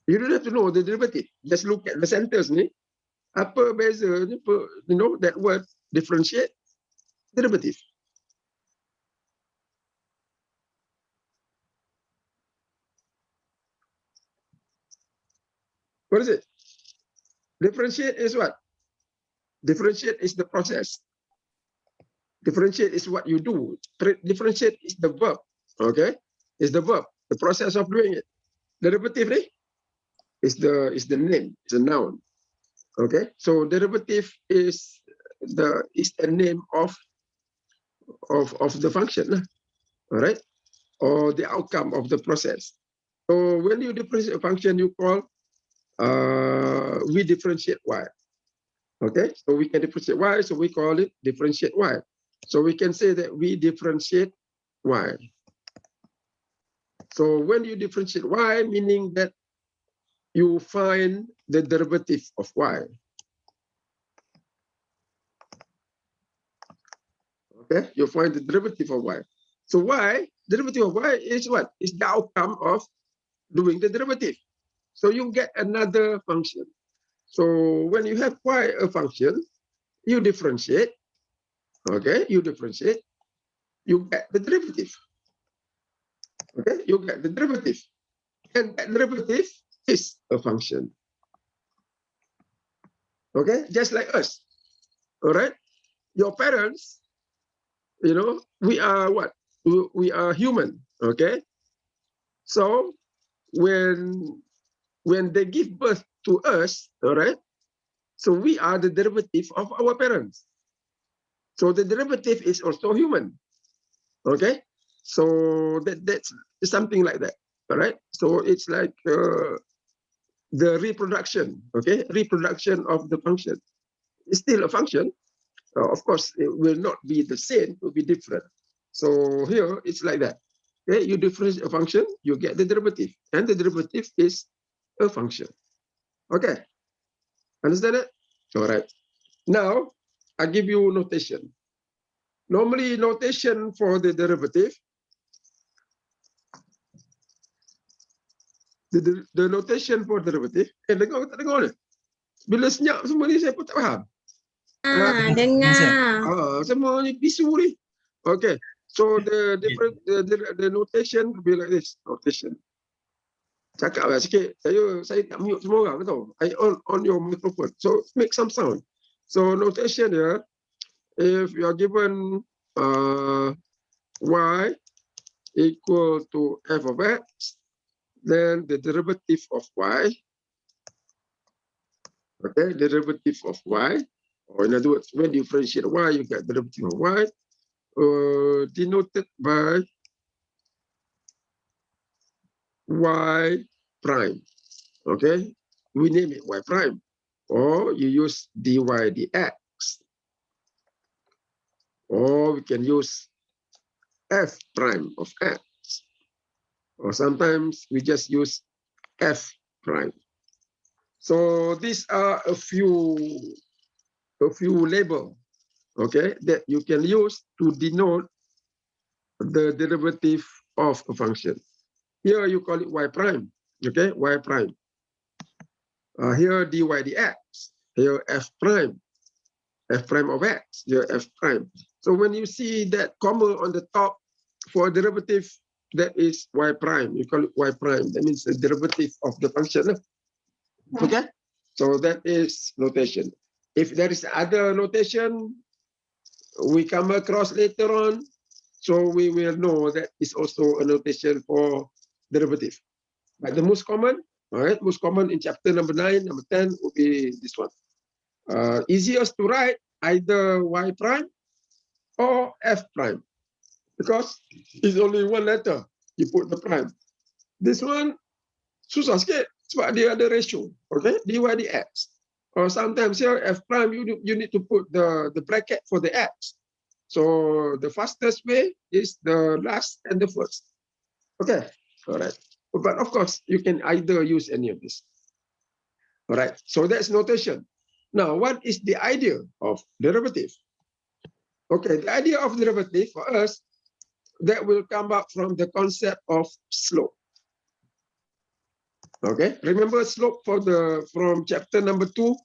You don't have to know the derivative. Just look at the sentence ni. Apa beza ni? You know that word differentiate, derivative. What is it? Differentiate is what? Differentiate is the process. Differentiate is what you do. Differentiate is the verb. Okay, is the verb, the process of doing it. Derivative is the name, it's a noun. Okay, so derivative is the name of the function. All right, or the outcome of the process. So when you differentiate a function, you call we differentiate y. Okay, so we can differentiate y, so we call it differentiate y. So we can say that we differentiate y. So when you differentiate y, meaning that you find the derivative of y. Okay, you find the derivative of y. So y, derivative of y is what? Is the outcome of doing the derivative. So you get another function. So when you have y a function, you differentiate. Okay, you differentiate, you get the derivative. Okay, you get the derivative. And that derivative is a function. Okay, just like us. All right, your parents, you know, we are what? We are human. Okay, so when they give birth to us, all right, so we are the derivative of our parents. So the derivative is also human. Okay, so that's something like that. All right, so it's like the reproduction. Okay, reproduction of the function. It's still a function. Of course, it will not be the same, it will be different. So here it's like that. Okay, you differentiate a function, you get the derivative, and the derivative is a function. Okay, understand it? All right. Now, I give you notation. Normally, notation for the derivative, the notation for derivative, dengar tak dengar ni? Bila senyap semua ni, saya pun tak faham. Dengar. Semua ni bisu ni. Okay, so the notation will be like this. Notation. Cakap lah sikit. Saya tak mute semua orang tau. I on your microphone. So make some sound. So notation here, if you are given y equal to f of x, then the derivative of y Okay, derivative of y, or in other words, when you differentiate y, you get derivative of y, denoted by y prime. Okay, we name it y prime, or you use dy dx, or we can use f prime of x, or sometimes we just use f prime. So these are a few labels, okay, that you can use to denote the derivative of a function. Here you call it y prime, okay, y prime. Here dy dx, here f prime of x, here f prime. So when you see that comma on the top for a derivative, that is y prime. You call it y prime. That means the derivative of the function. Okay, so that is notation. If there is other notation we come across later on, so we will know that is also a notation for derivative. But the most common, all right, most common in chapter number 9, number 10 will be this one. Easiest to write either y prime or f prime, because it's only one letter. You put the prime. This one susah sikit sebab dia ada ratio, okay? dy dx. Or sometimes here f prime you need to put the bracket for the x. So the fastest way is the last and the first. Okay, all right. But of course you can either use any of this. All right. So that's notation. Now, what is the idea of derivative? Okay, the idea of derivative for us that will come up from the concept of slope. Okay, remember slope from chapter number 2.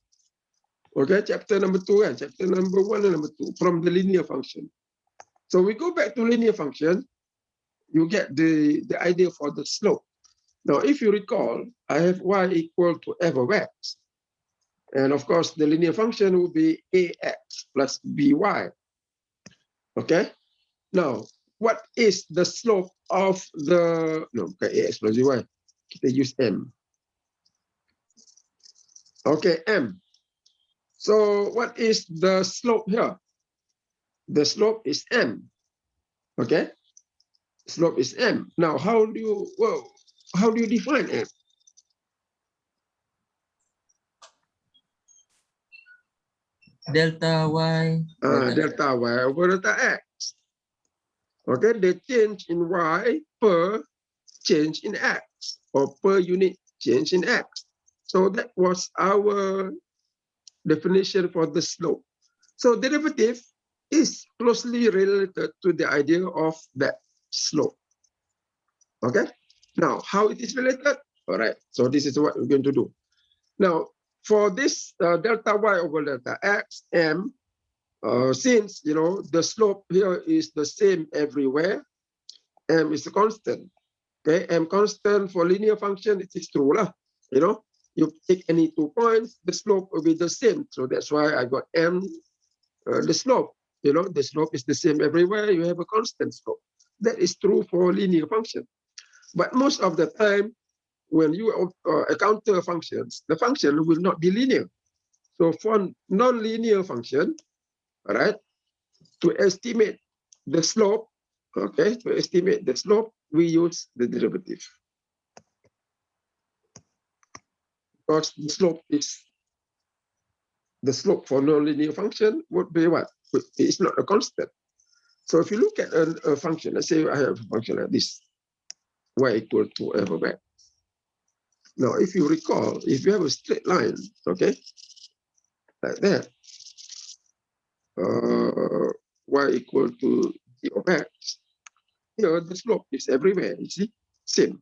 Okay, chapter number 2 and chapter number 1 and number 2 from the linear function. So we go back to linear function, you get the idea for the slope. Now, if you recall, I have y equal to f of x. And of course, the linear function will be ax plus by. Okay. Now, what is the slope of the, no, okay, ax plus by. Kita use m. Okay, m. So what is the slope here? The slope is m. Okay. Slope is m. Now, how do you define m? Delta y. Delta y over delta x. Okay, the change in y per change in x, or per unit change in x. So that was our definition for the slope. So derivative is closely related to the idea of that slope. Okay, now how it is related? All right, so this is what we're going to do. Now, for this delta y over delta x, m, since the slope here is the same everywhere, m is a constant. Okay, m constant for linear function, it is true lah. You take any 2 points, the slope will be the same. So that's why I got m, the slope. The slope is the same everywhere. You have a constant slope. That is true for linear function. But most of the time, when you encounter functions, the function will not be linear. So for non-linear function, all right, to estimate the slope, okay, to estimate the slope, we use the derivative. Because the slope for non-linear function would be what? It's not a constant. So if you look at a function, let's say I have a function like this, y equal to f of x. Now, if you recall, if you have a straight line, okay, like that, y equal to g of x, here the slope is everywhere, you see, same.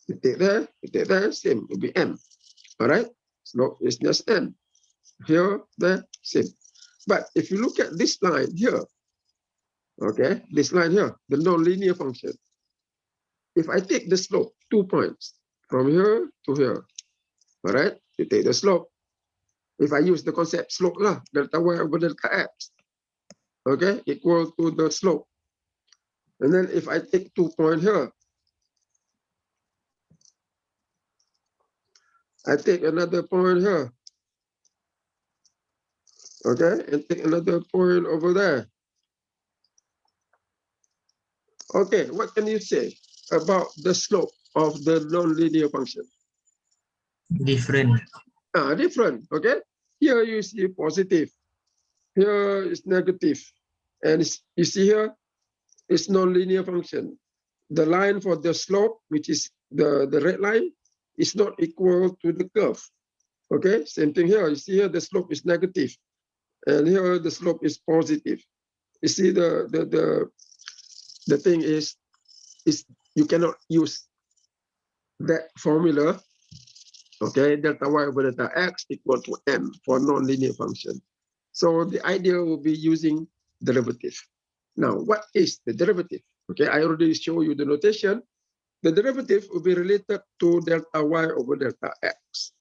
You take there, same, it will be m. All right, slope is just m. Here, there, same. But if you look at this line here, okay, this line here, the non-linear function, if I take the slope 2 points from here to here, all right, you take the slope. If I use the concept slope lah, delta y over delta x, okay, equal to the slope. And then if I take 2 points here, I take another point here, Okay, and take another point over there. Okay, what can you say about the slope of the non-linear function? Different. Different, okay? Here you see positive, here is negative, and you see here it's non-linear function. The line for the slope, which is the red line, is not equal to the curve. Okay, same thing here. You see here the slope is negative, and here the slope is positive. You see the thing is you cannot use that formula. Okay, delta y over delta x equal to m for non-linear function. So the idea will be using derivative. Now, what is the derivative? Okay, I already show you the notation. The derivative will be related to delta y over delta x.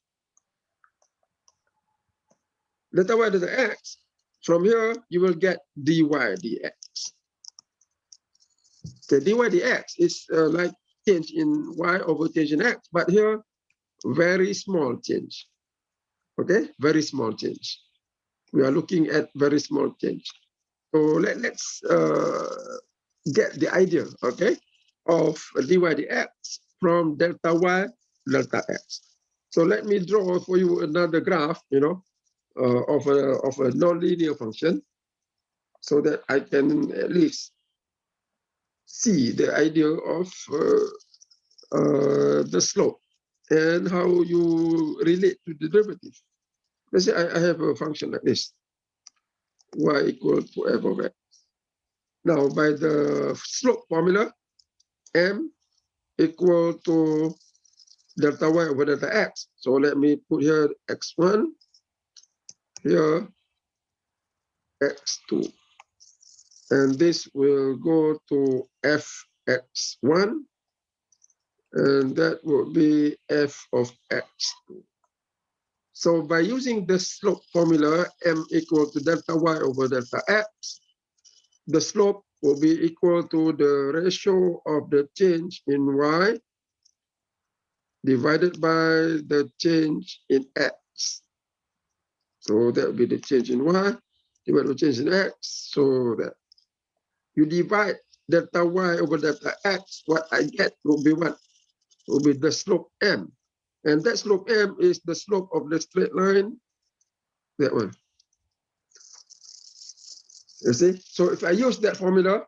Delta y delta x, from here, you will get dy dx. The dy dx is like change in y over change in x, but here, very small change. Okay, very small change. We are looking at very small change. So let's get the idea, okay, of dy dx from delta y delta x. So let me draw for you another graph, of a non-linear function, so that I can at least see the idea of the slope and how you relate to the derivative. Let's say I have a function like this, y equal to f of x. Now, by the slope formula, m equal to delta y over delta x. So let me put here x1, here x2. And this will go to fx1, and that will be f of x2. So by using the slope formula, m equal to delta y over delta x, the slope will be equal to the ratio of the change in y divided by the change in x. So that will be the change in y divided by change in x. So that you divide delta y over delta x, what I get will be what? Will be the slope m. And that slope m is the slope of the straight line, that one. You see? So if I use that formula,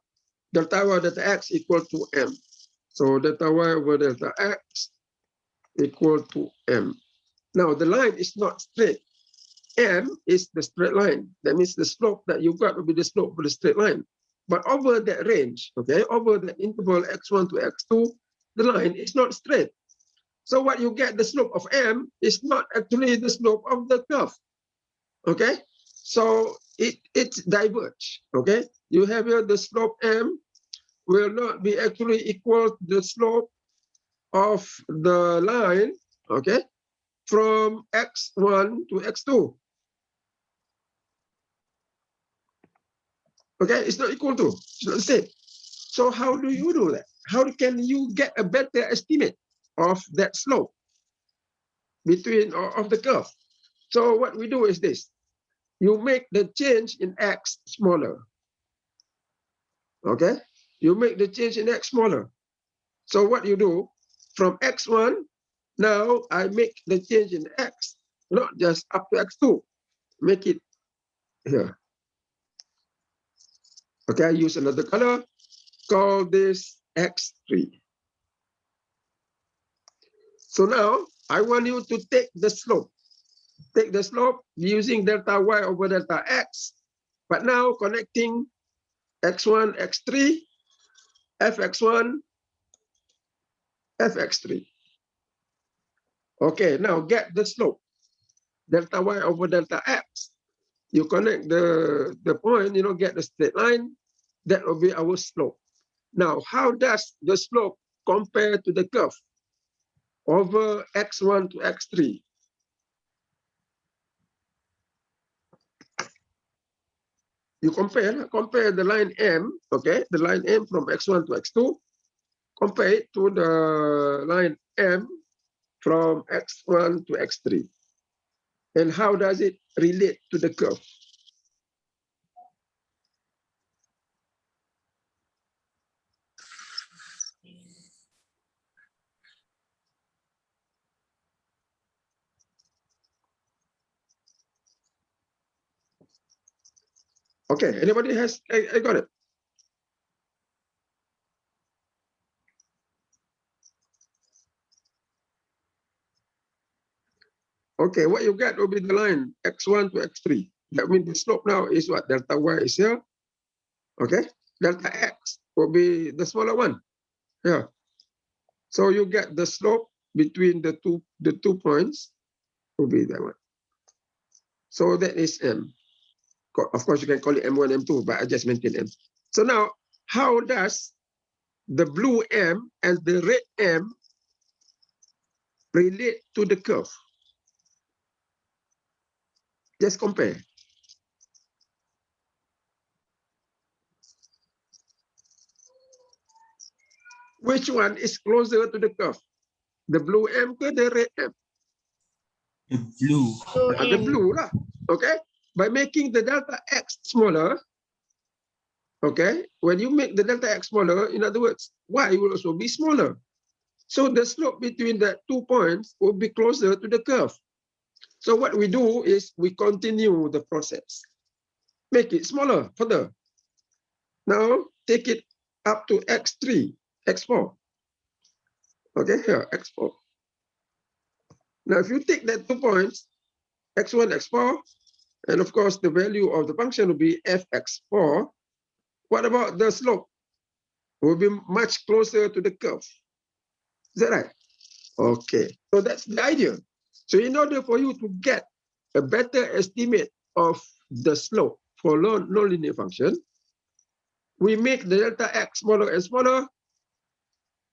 delta y delta x equal to m. So delta y over delta x equal to m. Now the line is not straight. M is the straight line. That means the slope that you got will be the slope of the straight line. But over that range, okay, over the interval x1 to x2, the line is not straight. So what you get, the slope of m is not actually the slope of the curve. Okay, so it diverges. Okay, you have here the slope m will not be actually equal to the slope of the line, okay, from x1 to x2. Okay, it's not equal to, it's not the same. So how do you do that? How can you get a better estimate of that slope between of the curve? So what we do is this: you make the change in x smaller. Okay, you make the change in x smaller. So what you do from x1, now I make the change in x, not just up to x2. Make it here. Okay, I use another color. Call this x3. So now I want you to take the slope. Take the slope using delta y over delta x, but now connecting x1, x3, fx1, fx3. Okay, now get the slope. Delta y over delta x. You connect the point, get the straight line. That will be our slope. Now, how does the slope compare to the curve over x1 to x3? You compare the line M, okay, the line M from x1 to x2, compare it to the line M from x1 to x3. And how does it relate to the curve? Okay, anybody has, I got it. Okay, what you get will be the line x1 to x3. That means the slope now is what? Delta y is here. Okay, delta x will be the smaller one. Yeah. So you get the slope between the two points will be that one. So that is m. Of course, you can call it m1, m2, but I just maintain m. So now, how does the blue m and the red m relate to the curve? Just compare. Which one is closer to the curve? The blue M or the red M? The blue. The blue lah. Okay. By making the delta x smaller, okay, when you make the delta x smaller, in other words, y will also be smaller. So the slope between the 2 points will be closer to the curve. So what we do is we continue the process. Make it smaller further. Now take it up to x3, x4. Okay, here, x4. Now, if you take that 2 points, x1, x4, and of course, the value of the function will be fx4, what about the slope? Will be much closer to the curve. Is that right? Okay, so that's the idea. So in order for you to get a better estimate of the slope for non-linear function, we make the delta x smaller and smaller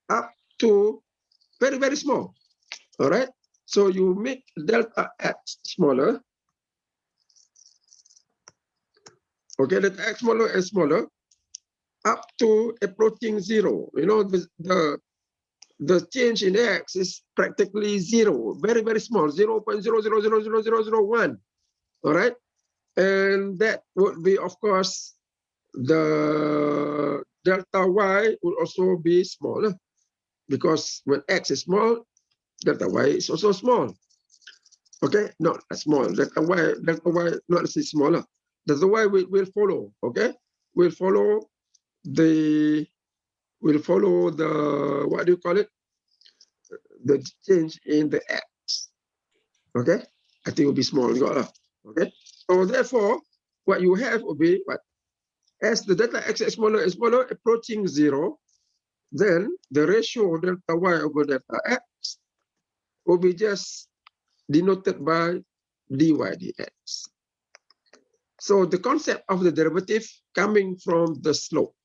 up to very, very small. All right? So you make delta x smaller. Okay, delta x smaller and smaller up to approaching 0. You know, the change in x is practically 0, very, very small, 0.000001. All right? And that would be, of course, the delta y will also be smaller because when x is small, delta y is also small. Okay, not as small. Delta y not as smaller. Delta y will follow. Okay, will follow the what do you call it? The change in the x. Okay, I think it will be small. Okay, so therefore, what you have will be what? As the delta x is smaller and smaller, approaching 0, then the ratio of delta y over delta x will be just denoted by dy dx. So the concept of the derivative coming from the slope.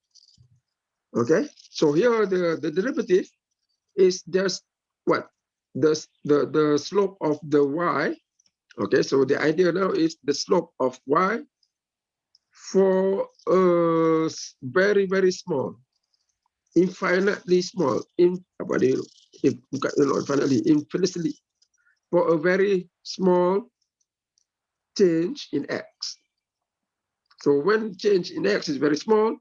Okay, so here the derivative is just what? The slope of the y. Okay, so the idea now is the slope of y for very, very small, infinitely small, infinitely, for a very small change in x. So when change in x is very small,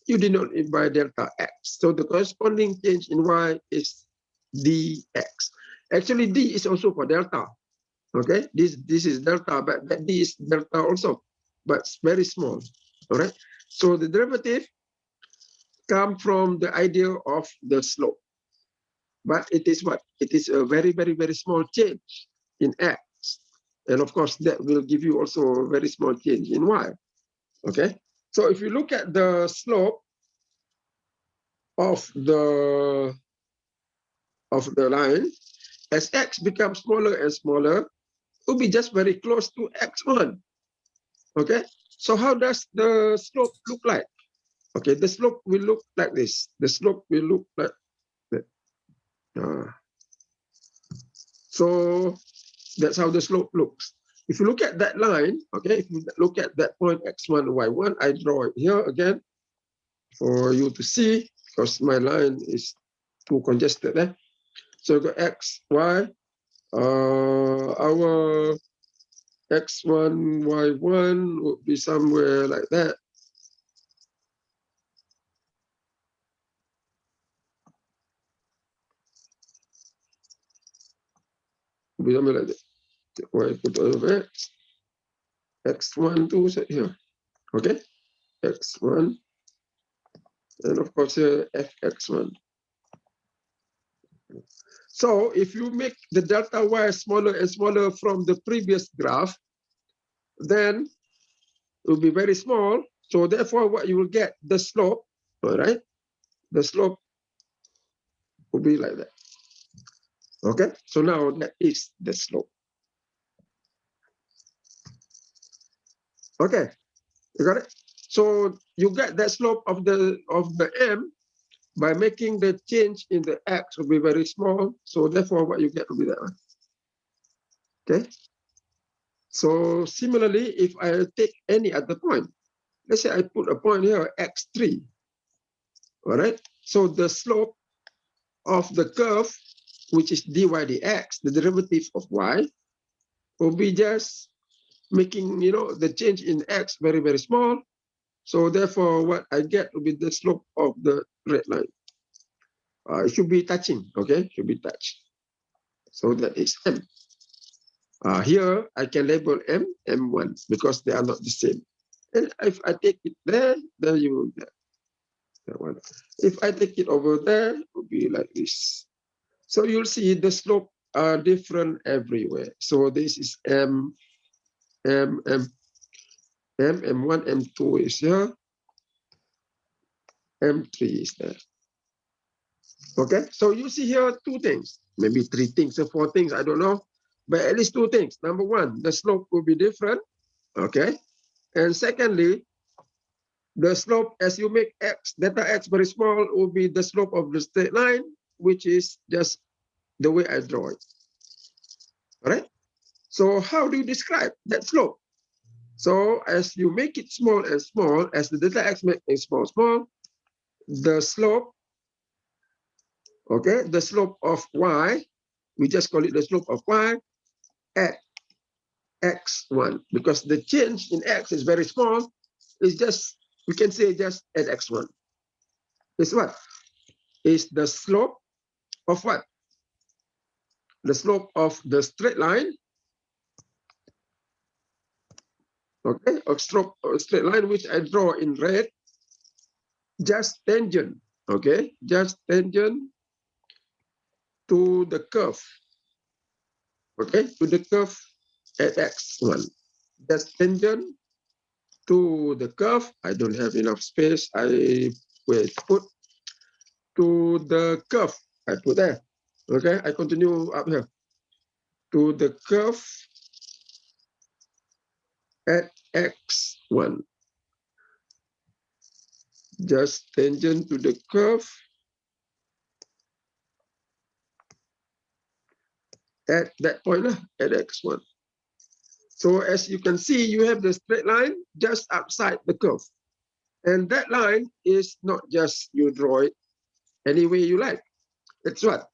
you denote it by delta x. So the corresponding change in y is dx. Actually, d is also for delta. Okay, this is delta, but that d is delta also, but it's very small. All right. So the derivative come from the idea of the slope, but it is what? It is a very, very, very small change in x, and of course that will give you also a very small change in y. Okay. So if you look at the slope of the line, as x becomes smaller and smaller, it will be just very close to x1. Okay, so how does the slope look like? Okay, the slope will look like this. The slope will look like that. So that's how the slope looks. If you look at that line, okay, if you look at that point x1, y1, I draw it here again for you to see because my line is too congested there. So got x, y, our x1, y1 would be somewhere like that. Would be somewhere like that. Y put over x, x1, 2 here. Okay. x1, and of course here fx1. So if you make the delta y smaller and smaller from the previous graph, then it will be very small. So therefore, what you will get, the slope, all right? The slope will be like that. Okay, so now that is the slope. Okay, you got it? So you get that slope of the m by making the change in the x will be very small. So therefore, what you get will be that one. Okay. So similarly, if I take any other point, let's say I put a point here, x3. All right. So the slope of the curve, which is dy dx, the derivative of y, will be just making, the change in x very, very small. So therefore, what I get will be the slope of the red line. It should be touching, okay? Should be touched. So that is m. Here, I can label m, m1, because they are not the same. And if I take it there, then you will get that one. If I take it over there, it will be like this. So you'll see the slope are different everywhere. So this is m, m1, m2 is here, m3 is there. Okay, so you see here two things, maybe three things or four things, I don't know, but at least two things. Number one, the slope will be different, okay? And secondly, the slope as you make x, delta x very small, will be the slope of the straight line, which is just the way I draw it. All right? So how do you describe that slope? So as you make it small and small, as the delta x make it small, the slope, okay, the slope of y, we just call it the slope of y at x1, because the change in x is very small. It's just, we can say just at x1. Is what? Is the slope of what? The slope of the straight line, okay, of straight line, which I draw in red, just tangent, okay, just tangent to the curve, okay, to the curve at x1. Just tangent to the curve. I don't have enough space. I will put to the curve. I put there. Okay, I continue up here. To the curve at x1. Just tangent to the curve at that point, at x1. So as you can see, you have the straight line just outside the curve. And that line is not just you draw it any way you like. It's what?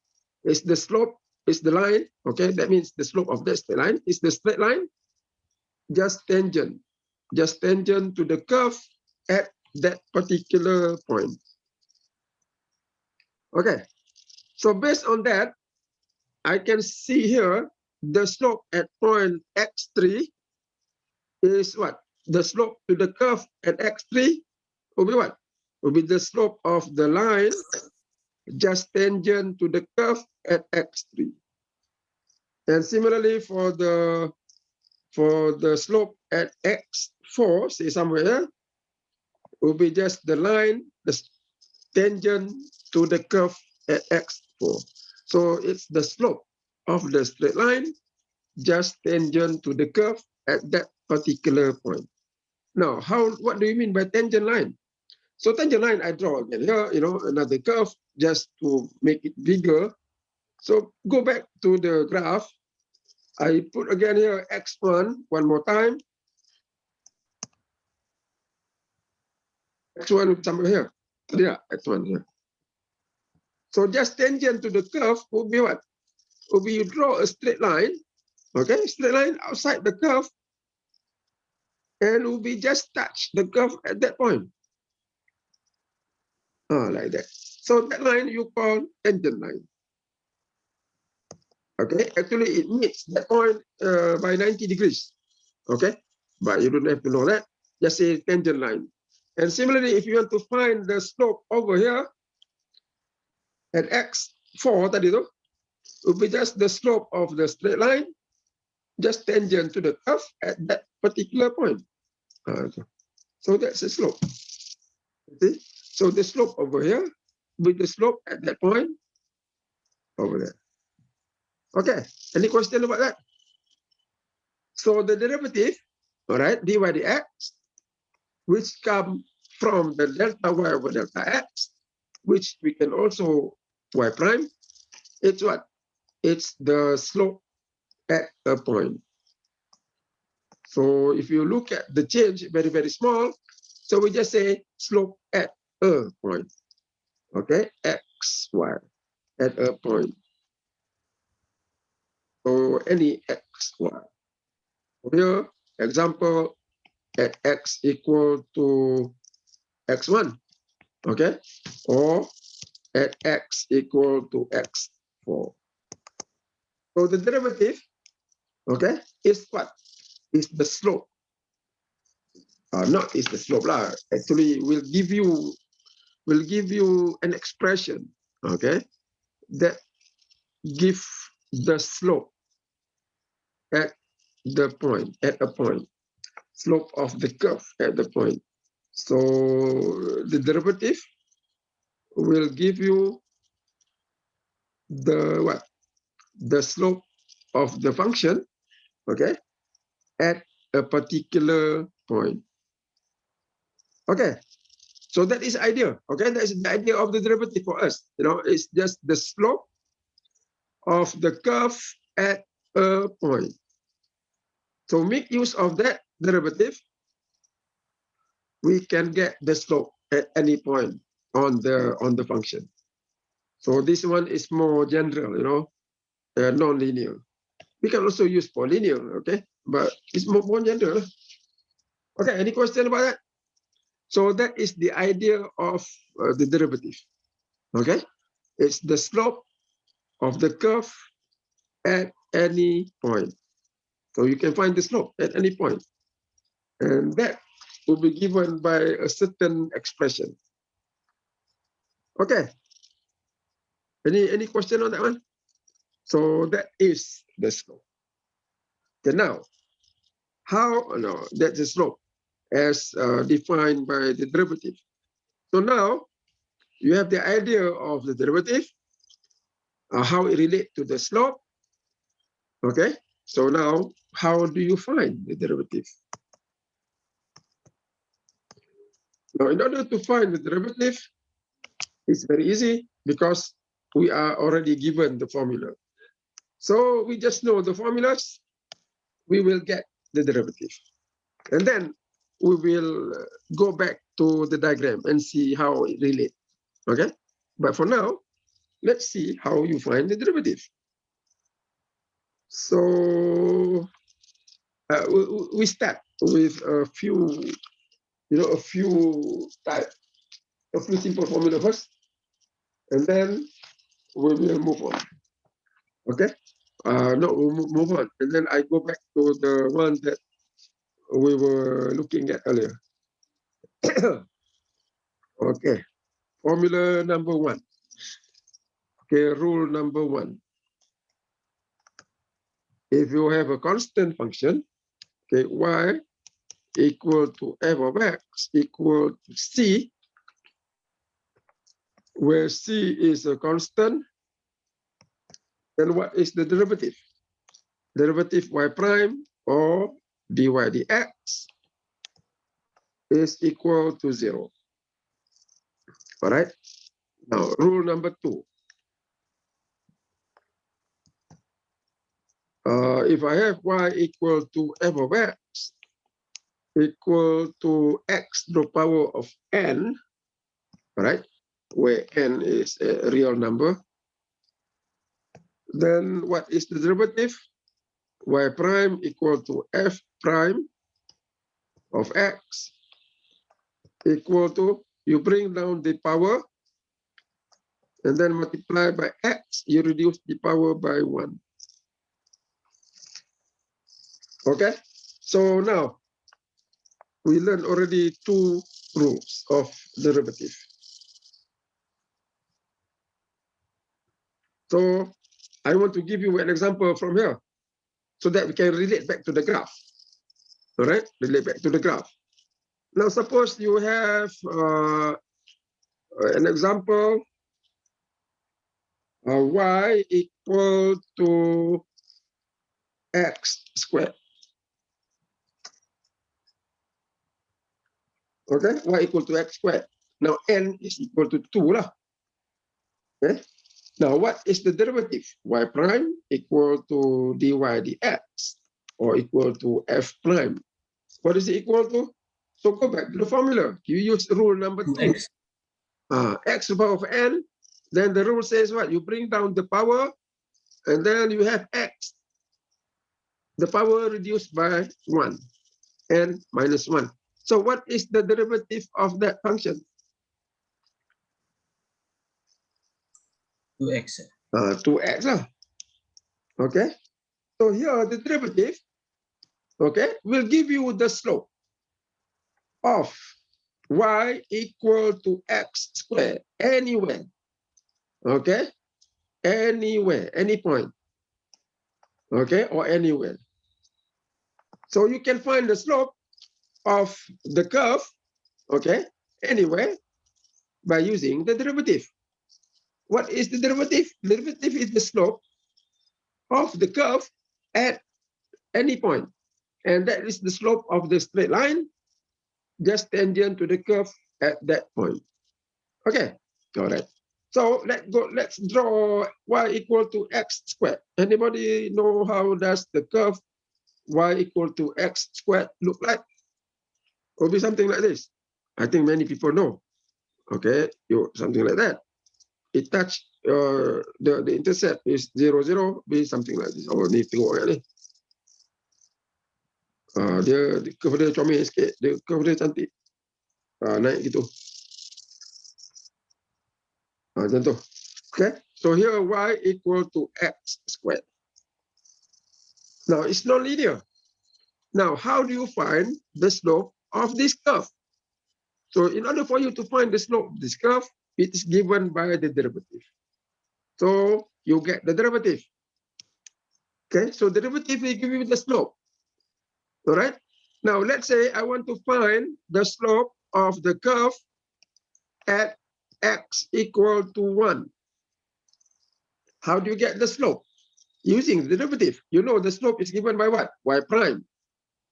It's the slope, it's the line, okay? That means the slope of that straight line is the straight line, just tangent to the curve at that particular point. Okay, so based on that, I can see here the slope at point x3 is what? The slope to the curve at x3 will be what? Will be the slope of the line just tangent to the curve at x3. And similarly for the slope at x4, say somewhere here, will be just the line, the tangent to the curve at x4. So it's the slope of the straight line just tangent to the curve at that particular point. Now, what do you mean by tangent line? So tangent line, I draw again here, another curve just to make it bigger. So go back to the graph. I put again here x1 one more time. X1 somewhere here. Yeah, x1 here. So just tangent to the curve would be what? Would be you draw a straight line, okay? Straight line outside the curve, and will be just touch the curve at that point. Like that. So that line you call tangent line. Okay, actually it meets that point by 90 degrees. Okay, but you don't have to know that. Just say tangent line. And similarly, if you want to find the slope over here at x4 tadi tu, it will be just the slope of the straight line, just tangent to the curve at that particular point. So that's the slope. See? So the slope over here with the slope at that point over there. Okay, any question about that? So the derivative, all right, dy dx, which come from the delta y over delta x, which we can also y prime, it's what? It's the slope at a point. So if you look at the change, very, very small, so we just say slope at a point, okay, x, y, at a point. So any x, y. Here, example, at x equal to x1, okay, or at x equal to x4. So the derivative, okay, is what? Is the slope. Not is the slope lah. Actually, will give you an expression, okay, that give the slope at the point, at a point, slope of the curve at the point. So the derivative will give you the what? The slope of the function, okay, at a particular point. Okay, so that is idea. Okay, that is the idea of the derivative for us. You know, it's just the slope of the curve at a point. So make use of that derivative. We can get the slope at any point on the function. So this one is more general, you know, non-linear. We can also use polylinear, okay, but it's more general. Okay, any question about that? So that is the idea of the derivative. Okay, it's the slope of the curve at any point. So you can find the slope at any point, and that will be given by a certain expression. Okay. Any question on that one? So that is the slope. Okay, now, how, no, that's the slope as defined by the derivative. So now, you have the idea of the derivative, how it relates to the slope. Okay, so now, how do you find the derivative? Now, in order to find the derivative, it's very easy because we are already given the formula. So we just know the formulas, we will get the derivative. And then we will go back to the diagram and see how it relates. Okay, but for now, let's see how you find the derivative. So we start with a few, a few simple formula first, and then we will move on. Okay, no, we'll move on, and then I go back to the one that we were looking at earlier. Okay, formula number 1. Okay, rule number 1. If you have a constant function, okay, y equal to f of x equal to c, where c is a constant, then what is the derivative? Derivative y prime or dy dx is equal to 0. All right. Now, rule number 2. If I have y equal to f of x equal to x to the power of n, all right, where n is a real number, then what is the derivative? Y prime equal to f prime of x equal to, you bring down the power and then multiply by x, you reduce the power by 1. Okay, so now we learned already 2 rules of derivative. So I want to give you an example from here so that we can relate back to the graph. All right, relate back to the graph. Now, suppose you have an example, y equal to x squared. Okay, y equal to x squared. Now, n is equal to 2 lah. Okay. Now, what is the derivative? Y prime equal to dy dx or equal to f prime. What is it equal to? So go back to the formula. You use rule number 2. 2x. X to the power of n. Then the rule says what? You bring down the power and then you have x. The power reduced by 1. N minus 1. So what is the derivative of that function? 2x. 2x. Okay. So here the derivative, okay, will give you the slope of y equal to x squared anywhere. Okay. Anywhere, any point. Okay, or anywhere. So you can find the slope of the curve, okay, anywhere by using the derivative. What is the derivative? The derivative is the slope of the curve at any point. And that is the slope of the straight line just tangent to the curve at that point. Okay, all right. So let's draw y equal to x squared. Anybody know how does the curve y equal to x squared look like? It will be something like this. I think many people know. Okay, something like that. It touch the intercept is 0, 0, be something like this. Oh, ni tengok ni. Dia curve dia comel sikit, dia curve dia cantik. Naik gitu. Macam tu. Okay, so here y equal to x squared. Now it's non-linear. Now, how do you find the slope of this curve? So in order for you to find the slope of this curve, it is given by the derivative. So you get the derivative. Okay, so derivative will give you the slope. All right. Now let's say I want to find the slope of the curve at x equal to 1. How do you get the slope? Using the derivative. You know the slope is given by what? Y prime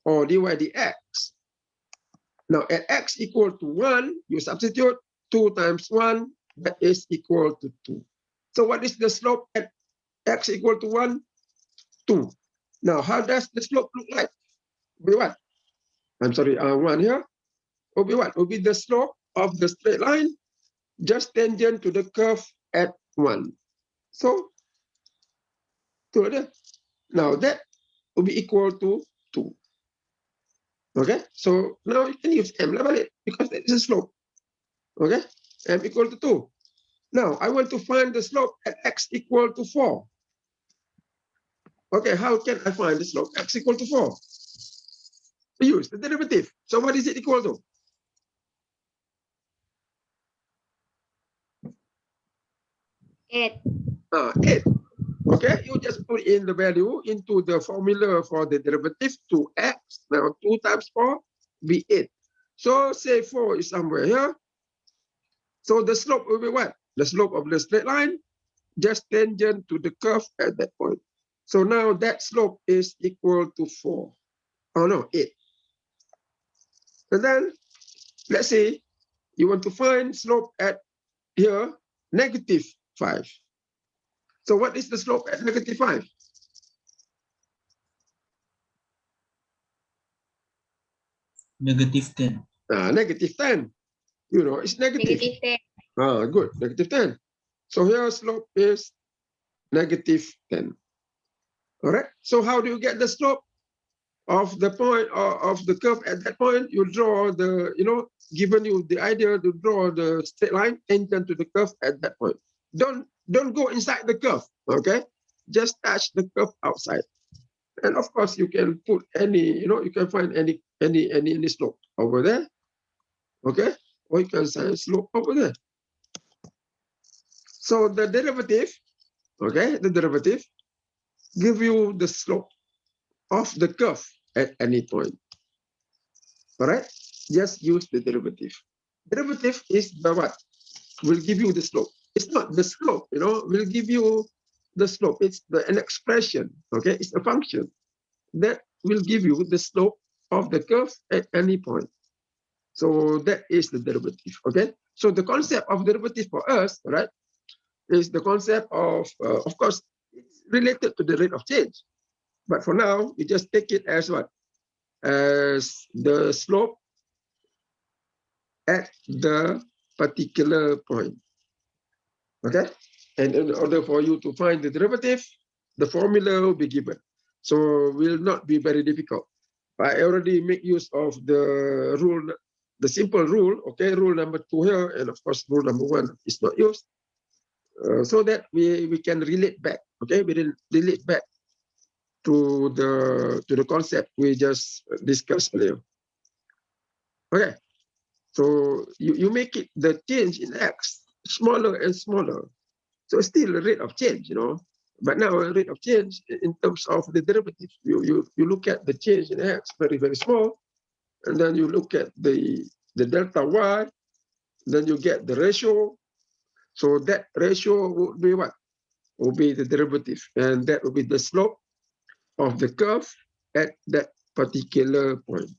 or dy dx. Now at x equal to 1, you substitute 2 times 1, that is equal to 2. So what is the slope at x equal to 1? 2. Now how does the slope look like? Be what? I'm sorry, 1 here. Will be what? Will be the slope of the straight line just tangent to the curve at 1. So, now that will be equal to 2. Okay, so now you can use m because that is a slope. Okay, m equal to 2. Now I want to find the slope at x equal to 4. Okay, how can I find the slope x equal to 4? Use the derivative. So what is it equal to? Eight. 8. Okay, you just put in the value into the formula for the derivative to x. Now 2 times 4 be 8. So say 4 is somewhere here. So the slope will be what? The slope of the straight line just tangent to the curve at that point. So now that slope is equal to 4. Oh no, 8. And then let's say you want to find slope at here, -5. So what is the slope at -5? -10. -10. You know, it's negative. -10. Good, -10. So here slope is -10. All right. So how do you get the slope of the point of the curve at that point? You draw the, given you the idea to draw the straight line tangent to the curve at that point. Don't go inside the curve. Okay. Just touch the curve outside. And of course you can put any, you can find any slope over there. Okay, or you can say slope over there. So the derivative, okay, the derivative give you the slope of the curve at any point. All right, just use the derivative. Derivative is the what? Will give you the slope. It's not the slope, will give you the slope. It's an expression, okay? It's a function that will give you the slope of the curve at any point. So that is the derivative, okay? So the concept of derivative for us, right, is the concept of course, it's related to the rate of change. But for now, we just take it as what? As the slope at the particular point. Okay, and in order for you to find the derivative, the formula will be given. So will not be very difficult. I already make use of the rule, the simple rule, okay, rule number 2 here, and of course rule number 1 is not used, so that we can relate back, okay, we relate back to the concept we just discussed earlier. Okay, so you make it the change in x smaller and smaller. So it's still a rate of change, But now a rate of change in terms of the derivative, you look at the change in x very, very small, and then you look at the delta y, then you get the ratio. So that ratio would be what? Will be the derivative, and that will be the slope of the curve at that particular point.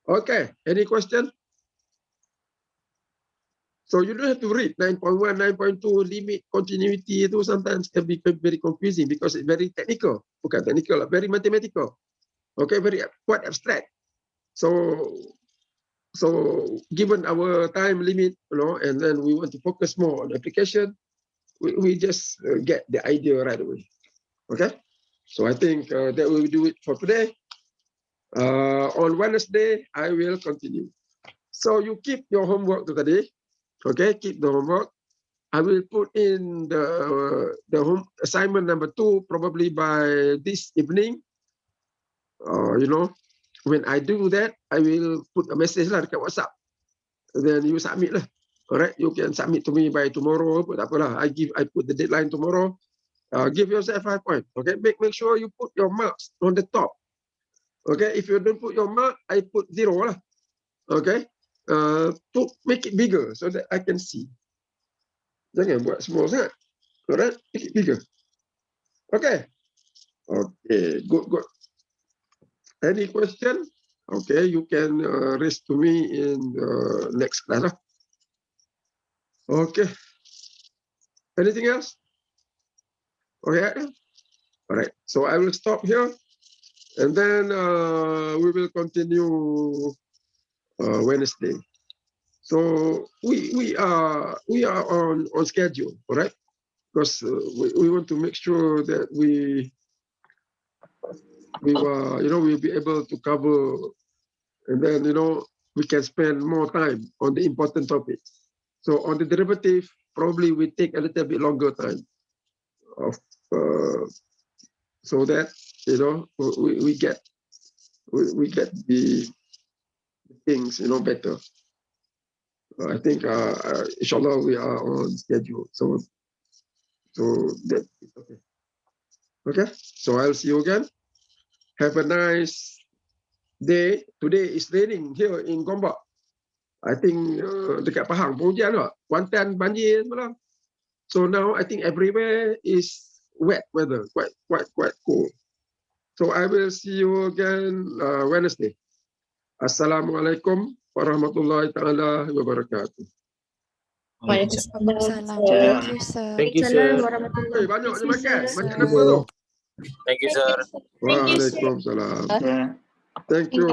Okay, any question? So you don't have to read 9.1, 9.2, limit, continuity. Itu sometimes can be very confusing because it's very technical. Bukan technical, very mathematical. Okay, very quite abstract. So given our time limit, and then we want to focus more on application, we just get the idea right away. Okay, so I think that we will do it for today. On Wednesday, I will continue. So you keep your homework today. Okay, keep the homework. I will put in the home assignment number 2 probably by this evening. When I do that, I will put a message lah dekat WhatsApp. Then you submit lah. Alright, you can submit to me by tomorrow. But apalah, I put the deadline tomorrow. Give yourself 5 points. Okay, make sure you put your marks on the top. Okay, if you don't put your mark, I put 0 lah. Okay, make it bigger so that I can see. Jangan buat small sangat. Alright, make it bigger. Okay. Okay, good. Any question? Okay, you can raise to me in the next class. Okay. Anything else? Okay. All right. So I will stop here, and then we will continue Wednesday. So we are on schedule, all right? Because we want to make sure that we will be able to cover, and then we can spend more time on the important topics. So on the derivative, probably we take a little bit longer time, so that we get the things better. I think inshallah we are on schedule. So that is okay. Okay. So I'll see you again. Have a nice day. Today is raining here in Gombak. I think dekat Pahang pun hujan tak? Kuantan banjir semalam. So now I think everywhere is wet weather, quite cool. So I will see you again Wednesday. Assalamualaikum warahmatullahi taala wabarakatuh. Waalaikumsalam. Thank you, sir. Thank you, sir. Banyaknya makan. Makan Thank apa tu? Thank you, sir. Waalaikumsalam. Yeah. Thank you.